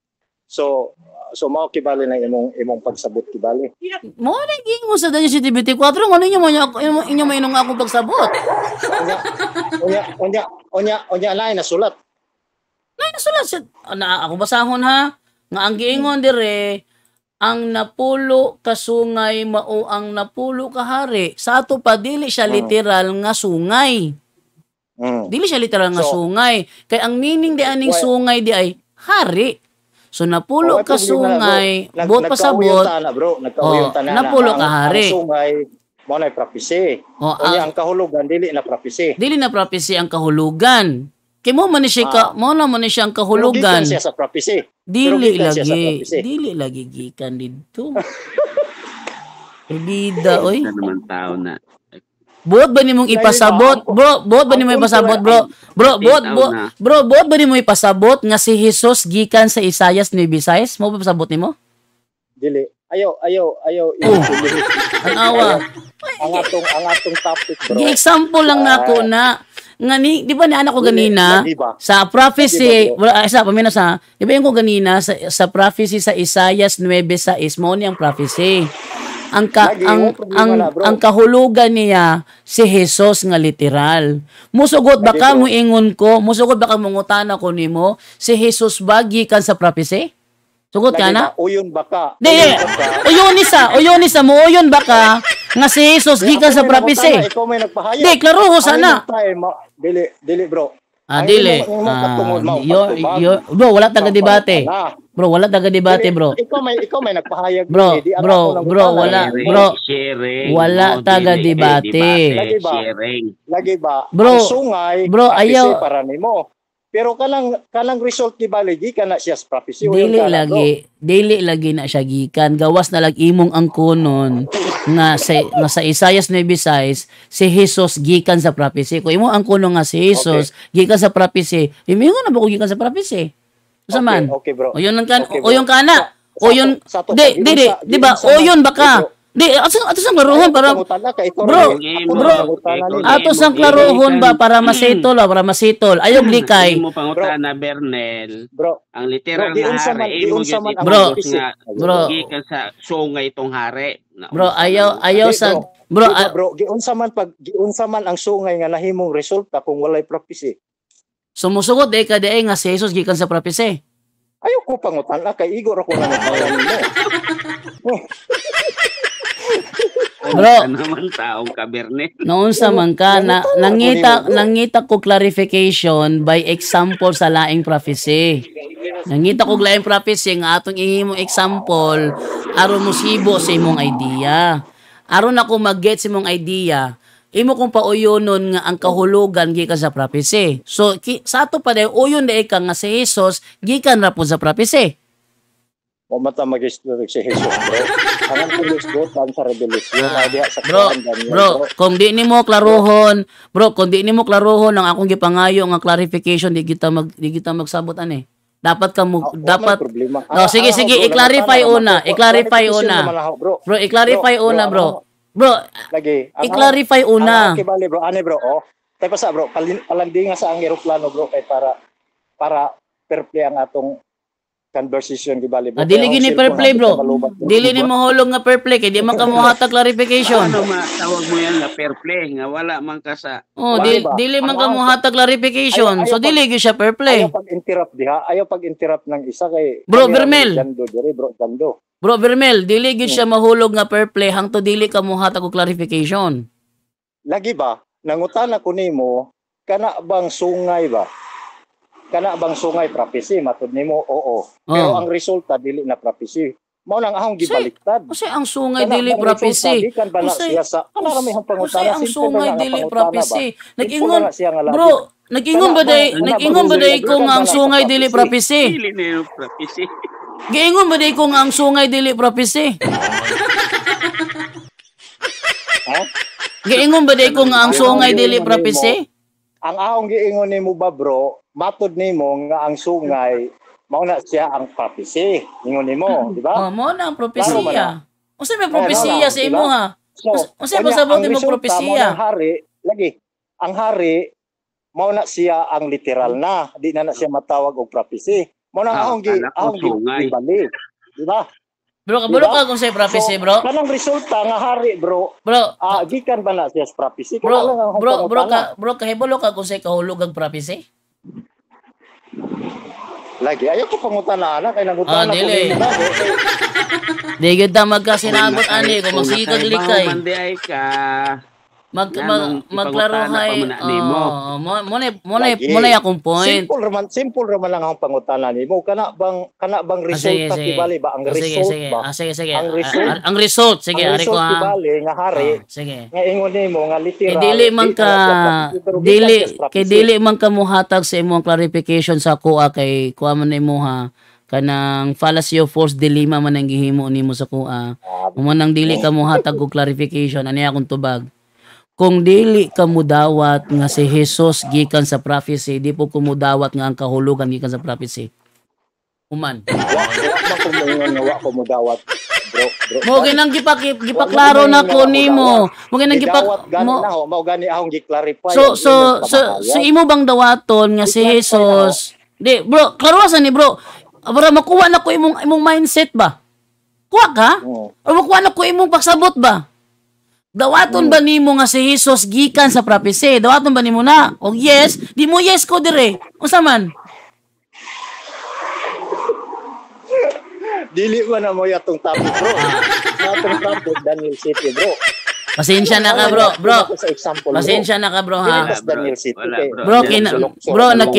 [SPEAKER 5] So mao kibali na imong pagsabot kibali.
[SPEAKER 1] Mo na gingon sa Daniel 7:24 ngano inyo may inong akong pagsabot.
[SPEAKER 5] Unya lain na sulat.
[SPEAKER 1] Lain na sulat siya. Ako basahon ha. Nga ang giingon dire ang napulo ka sungay mao ang napulo ka hari. Sa ato pa dili siya literal nga sungay. Dili siya literal nga sungay. Kay ang meaning di aning sungay di ay hari. So napulo ka sungay, buot pasabot. Napulo ka hari.
[SPEAKER 5] Ang sungay mo na prophecy. Ang kahulugan dili na prophecy.
[SPEAKER 1] Dili na prophecy ang kahulugan. Kay mo man siya ang kahulugan.
[SPEAKER 5] Pero siya sa prophecy.
[SPEAKER 1] Dili lagi gikan dito. Perdida oy.
[SPEAKER 6] Ano naman tao na.
[SPEAKER 1] Buot ba nimong ipasabot? Bro, buot ba nimong ipasabot, bro? Buot ba nimong ipasabot nga si Jesus gikan sa Isaias 9:6? Mo ba pasabot nimo?
[SPEAKER 5] Dili. Ayaw.
[SPEAKER 1] Ang awa.
[SPEAKER 5] Ang atong topic, bro.
[SPEAKER 1] Gi-example lang nako na nga ni, di ba ni anak ko ganina sa prophecy, di ba yung ko ganina sa prophecy sa Isaias 9:6 mo niyang prophecy. Ang kahulugan niya si Jesus nga literal. Musugot baka mo ingon ko, musugot baka mungutana ko nimo si Jesus ba gikan sa prophecy? Sugot ka na?
[SPEAKER 5] Uyon baka.
[SPEAKER 1] Uyon isa mo uyon baka nga si Jesus gikan sa prophecy.
[SPEAKER 5] Ikaw may nagpahayag.
[SPEAKER 1] Di, klaro ko sana.
[SPEAKER 5] Dili bro.
[SPEAKER 1] Dili. Bro, wala taga debate. Bro, wala taga debate, bro.
[SPEAKER 5] Ikaw may nagpahayag.
[SPEAKER 1] Bro, wala taga debate.
[SPEAKER 5] Lagi ba?
[SPEAKER 1] Bro,
[SPEAKER 5] ang sungay,
[SPEAKER 1] bro, ayaw
[SPEAKER 5] para nimo. Pero kanang result di baligi kana siya sa prophecy.
[SPEAKER 1] Dili lagi na siya gikan. Gawas na lag imong angkonon nga sa Isaias 9:6 si Jesus gikan sa prophecy. Kung imo angkonon nga si Jesus gikan sa prophecy, imo na ba ko gikan sa prophecy? Usa man?
[SPEAKER 5] Okay, bro.
[SPEAKER 1] O yun kana. O yun di ba? O yun baka. Di, ato sang klarohon para bro, ato sang klarohon ba para masitol. Ayog likay.
[SPEAKER 6] Mo pangutana Bernel.
[SPEAKER 5] Bro,
[SPEAKER 6] ang literal na hari imo gyud
[SPEAKER 1] bro,
[SPEAKER 6] gikan sa sungay tong hari.
[SPEAKER 1] Bro, ayaw sa bro,
[SPEAKER 5] giunsa man ang sungay nga nahimong resulta kung walay prophecy.
[SPEAKER 1] Sumusugod ka nga si Jesus gikan sa prophecy.
[SPEAKER 5] Ayaw ko pangutana kay igor ako na nagbayan mo.
[SPEAKER 1] Bro,
[SPEAKER 6] naman taong kaberne.
[SPEAKER 1] Noon sa man ka nangita ko clarification by example sa laing prophecy. Nangita ko laing prophecy nga atong ihimong example aron mo sibo sa imong idea. Aron ako mag-get sa imong idea, imo kong pauyonon nga ang kahulugan gikan sa prophecy. So sa ato pa day uyon day ka nga si Jesus gikan ra po sa prophecy.
[SPEAKER 5] O mata mag-historic si Jesus, bro. Ang pulis botan sa revelasyon diha sa
[SPEAKER 1] bro, kung di nimo klarohon, ang akong gipangayo nga clarification di kita magsabot ani. Dapat ka mo No, sige, i-clarify una. Bro, i-clarify una, bro. Bro,
[SPEAKER 5] lagi.
[SPEAKER 1] I-clarify una.
[SPEAKER 5] Okay, bali, bro. Ane, bro. Oh. Tay pa sa, bro. Palandingan sa ang eroplano, bro, kay para fair play ang atong conversation gibali bro.
[SPEAKER 1] Dili gini fair play, bro. Dili ni mahulog nga fair play kay di man ka mohatag clarification.
[SPEAKER 6] Ano matawag mo yan nga fair play nga wala man ka sa
[SPEAKER 1] dili man ka mohatag clarification. So dili gyud siya fair play.
[SPEAKER 5] Ayaw pag-interrupt ng isa kay
[SPEAKER 1] Bro Vermel.
[SPEAKER 5] Bro
[SPEAKER 1] Vermel, dili gyud siya mahulog nga fair play hangtod dili ka mohatag og clarification.
[SPEAKER 5] Lagi ba nangutana ko nimo kana bang sungay ba? Kana bang sungay prophecy matud nimo oo. Pero ang resulta dili na prophecy. Mao nang ahong gibaliktad.
[SPEAKER 1] Kasi ang sungay dili prophecy. Kasi ang sungay dili prophecy. Nag-ingon bro, nag-ingon ba day kung ang sungay dili prophecy?
[SPEAKER 6] Dili na prophecy.
[SPEAKER 1] Giingon ba day kung ang sungay dili prophecy? Giingon ba day kung ang sungay dili prophecy?
[SPEAKER 5] Ang ahong giingon nimo ba bro, matud nimo nga ang sungay mao na siya ang prophecy. Ingon nimo, di ba?
[SPEAKER 1] Mao na ang propesiya. Unsa may propesiya sa imo ha? Unsa ba sabot mo propesiya? Ang hari mao na siya ang literal na, di na siya matawag og prophecy. Mao na ahong gibalik. Di ba? Bro, kabalo ka kung say prophecy, bro. Kanang resulta nga hari, bro. Bro, gikan ba na siya sa prophecy? Bro, kahibalo ka kung say kahulog ang prophecy? Lagi ayo ko pangutana ana kay nangutana ko ni. Di gyud ta magkasinabot ani ko magsikag likay.
[SPEAKER 6] Mandi ay ka.
[SPEAKER 1] Magklarohay. Mo na akong point.
[SPEAKER 5] Simple raman lang ang pangutana nimo. Kana bang resulta kibali ba ang result ba?
[SPEAKER 1] Sige. Ang result sige ari ko ha.
[SPEAKER 5] Kibali nga hari.
[SPEAKER 1] Sige.
[SPEAKER 5] Nga ingon nimo nga literal.
[SPEAKER 1] Dili man ka muhatag sa imong clarification sa kuha kay kuha man nimo ha. Kanang fallacy of false dilemma man ang gihimo nimo sa kuha. Mo nang dili ka muhatag og clarification ani akong tubag. Kung dili ka mudawat nga si Jesus gikan sa prophecy, di po kumudawat nga ang kahulugan gikan sa prophecy. Uman.
[SPEAKER 5] Wa ko mudawat, bro.
[SPEAKER 1] Mo ginang gipaklaro na ko nimo. Mo ginang
[SPEAKER 5] mao gani ahong gi-clarify.
[SPEAKER 1] So imo bang dawaton nga si Jesus? Di, bro, klarosan ni bro. Para makuha na ko imong mindset ba? Kuha ka? O makuha na ko imong pagsabot ba? Dawaton ba nimo nga si Jesus gikan sa prophecy? Dawaton ba nimo na? O yes, di mo yes ko dire. Unsa man?
[SPEAKER 5] Dili man na mo yatong topic bro. Atong topic Daniel City bro.
[SPEAKER 1] Pasensya na ka, bro. Bro,
[SPEAKER 5] Sa example,
[SPEAKER 1] pasensya na ka, bro, ha.
[SPEAKER 5] Pilitas Daniel City.
[SPEAKER 6] Wala, bro.
[SPEAKER 1] Bro,
[SPEAKER 6] Yan,
[SPEAKER 1] bro,
[SPEAKER 6] Lugaw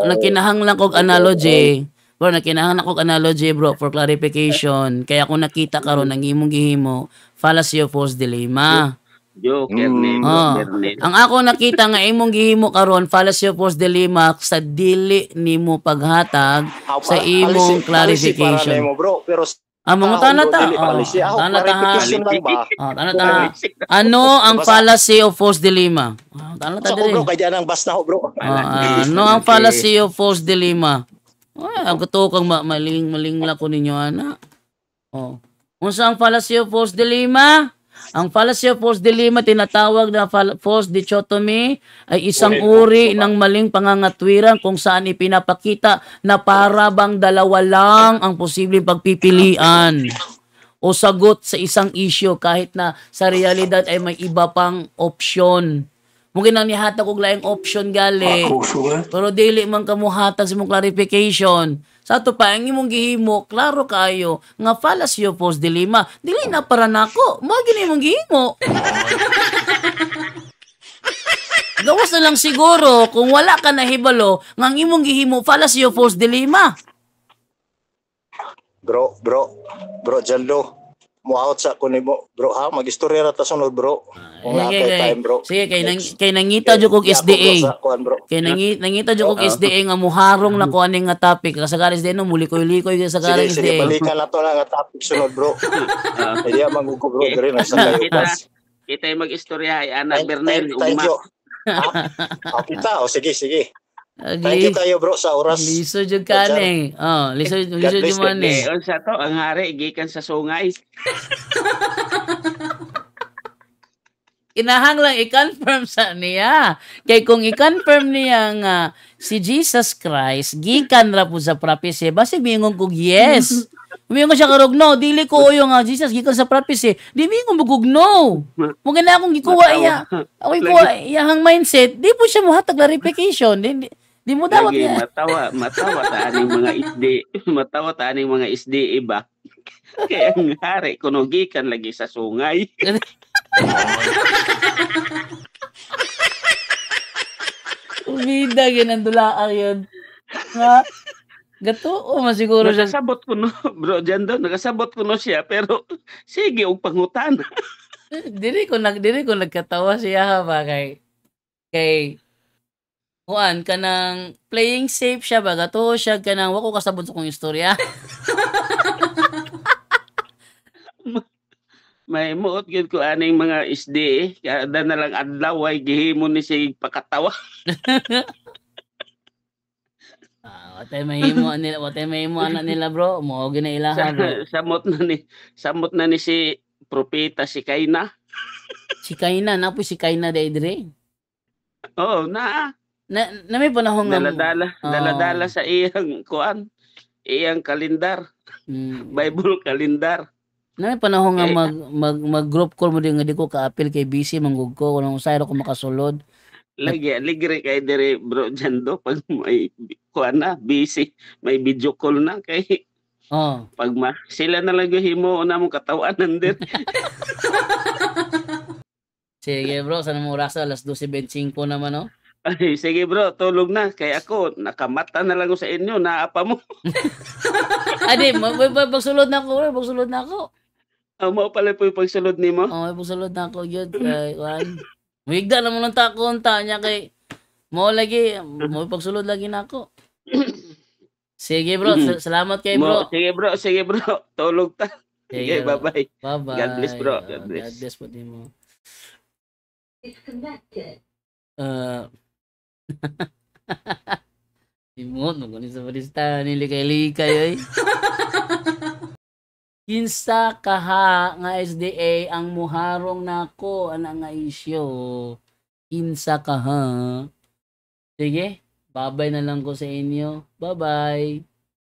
[SPEAKER 1] nakinahanglan kog analogy. Bro, nakinahanglan kog analogy, bro, for clarification. Kaya kung nakita karon ang imong gihimo, fallacy of false dilemma.
[SPEAKER 6] Joker ni
[SPEAKER 1] Oh.
[SPEAKER 6] Bernel.
[SPEAKER 1] Ang ako nakita nga imong gihimo karon, fallacy of false dilemma sa dili nimo paghatag sa imong clarification.
[SPEAKER 5] Mo, bro, pero
[SPEAKER 1] Mangutana ta. Tana ta ha. Tana ta ha. Ano ang fallacy of false dilemma? Tana ta dire.
[SPEAKER 5] Bro, kay diyan ang bas na ho, bro.
[SPEAKER 1] Ano ang fallacy of false dilemma? Ako to kang maling la ko ninyo ana. Oh. Unsa ang fallacy of false dilemma? Ang fallacy of false dilemma tinatawag na false dichotomy ay isang uri ng maling pangangatwiran kung saan ipinapakita na para bang dalawa lang ang posibleng pagpipilian o sagot sa isang issue kahit na sa realidad ay may iba pang opsyon. Mungkin nang nihatag og laing option gali. Pero dili man kamo hatag sa imong clarification. Sa ato pa ang imong gihimo, klaro kayo nga fallacy of false dilemma. Dili na para nako, mo gini imong gihimo. Gawas na lang siguro kung wala ka nahibalo nga ang imong gihimo fallacy of false dilemma.
[SPEAKER 5] Bro, Jando. Mo out sa kuno mo, bro, ha, mag-istorya ra ta sunod, bro. Kung time, bro.
[SPEAKER 1] Sige, kay nangita jud kog SDA. Kay nangita jud kog SDA nga muharong na ko aning nga topic. Sa garis din no muli ko likoy sa garis
[SPEAKER 5] Sige,
[SPEAKER 1] SDA.
[SPEAKER 5] balikan na to na nga topic sunod, bro. Kaya mangugo, bro, dire na sa kayutas.
[SPEAKER 6] Kita mag-istorya ay Ana Bernel.
[SPEAKER 5] Thank you. Kita, sige. Thank you kayo, bro, sa oras.
[SPEAKER 1] Liso jud kaning. Liso jud man ni.
[SPEAKER 6] Unsa to ang hari gikan sa sungay.
[SPEAKER 1] Kinahanglan i-confirm sa niya. Kay kung i-confirm niya nga si Jesus Christ gikan ra po sa prophecy, basi mingon kog yes. Mingon siya karog no, dili ko uyo nga Jesus gikan sa prophecy. Di mingon mo kog no. Mo gina akong gikuha iya. Ako ikuha iyang mindset, di po siya mohatag clarification. Di mo dawat niya.
[SPEAKER 6] Matawa ta aning mga isdi. Matawa ta aning mga isdi iba. Kaya ang hari kuno gikan lagi sa sungay.
[SPEAKER 1] Umida yun ang dulaang yun. Nga, gato o masiguro siya.
[SPEAKER 6] Nakasabot ko no, bro, Jando, nakasabot ko no siya, pero sige, og pangutan.
[SPEAKER 1] Diri ko nagkatawa siya ba kay Juan, kanang playing safe siya ba? Gato siya kanang wako kasabot sa kong istorya.
[SPEAKER 6] May muot gyud ko aning mga isdi, kada na lang adlaw ay gihimo ni sig pakatawa.
[SPEAKER 1] Watay mahimo ana nila bro, mo gina ilaha bro.
[SPEAKER 6] Samot na ni si propeta si Kaina.
[SPEAKER 1] Si Kaina na po si Kaina dire.
[SPEAKER 6] Oh, na
[SPEAKER 1] may panahon nga
[SPEAKER 6] daladala sa iyang iyang kalendar. Bible kalendar.
[SPEAKER 1] Na may panahon nga mag group call mo din nga di ko ka-appeal kay busy manggug ko kuno usay ra ko makasulod.
[SPEAKER 6] Ligre kay dire bro Jando pag may busy, may video call na kay pag sila na lang himo na mong katawanan din.
[SPEAKER 1] Sige bro, sana mo oras alas 12:25 naman no.
[SPEAKER 6] Ay, sige bro, tulog na. Kaya ako, nakamata na lang ako sa inyo, naapa mo.
[SPEAKER 1] Adi, pagsulod na ako.
[SPEAKER 6] Mo pala po yung pagsulod ni mo?
[SPEAKER 1] Pagsulod na ako yun. Kay, Wigda na mo ng takon niya kay, mo pagsulod lagi na ako. Sige bro, salamat kay bro.
[SPEAKER 6] Sige bro, tulog ta. Sige, bye-bye.
[SPEAKER 1] Bye-bye.
[SPEAKER 6] God bless bro, God bless.
[SPEAKER 1] God bless po din mo.
[SPEAKER 7] It's connected.
[SPEAKER 1] Imot mo kunin sa balista nilikay-likay ay. Kinsa kaha nga SDA ang muharong nako ana nga isyo. Kinsa kaha. Sige, babay na lang ko sa inyo. Bye-bye.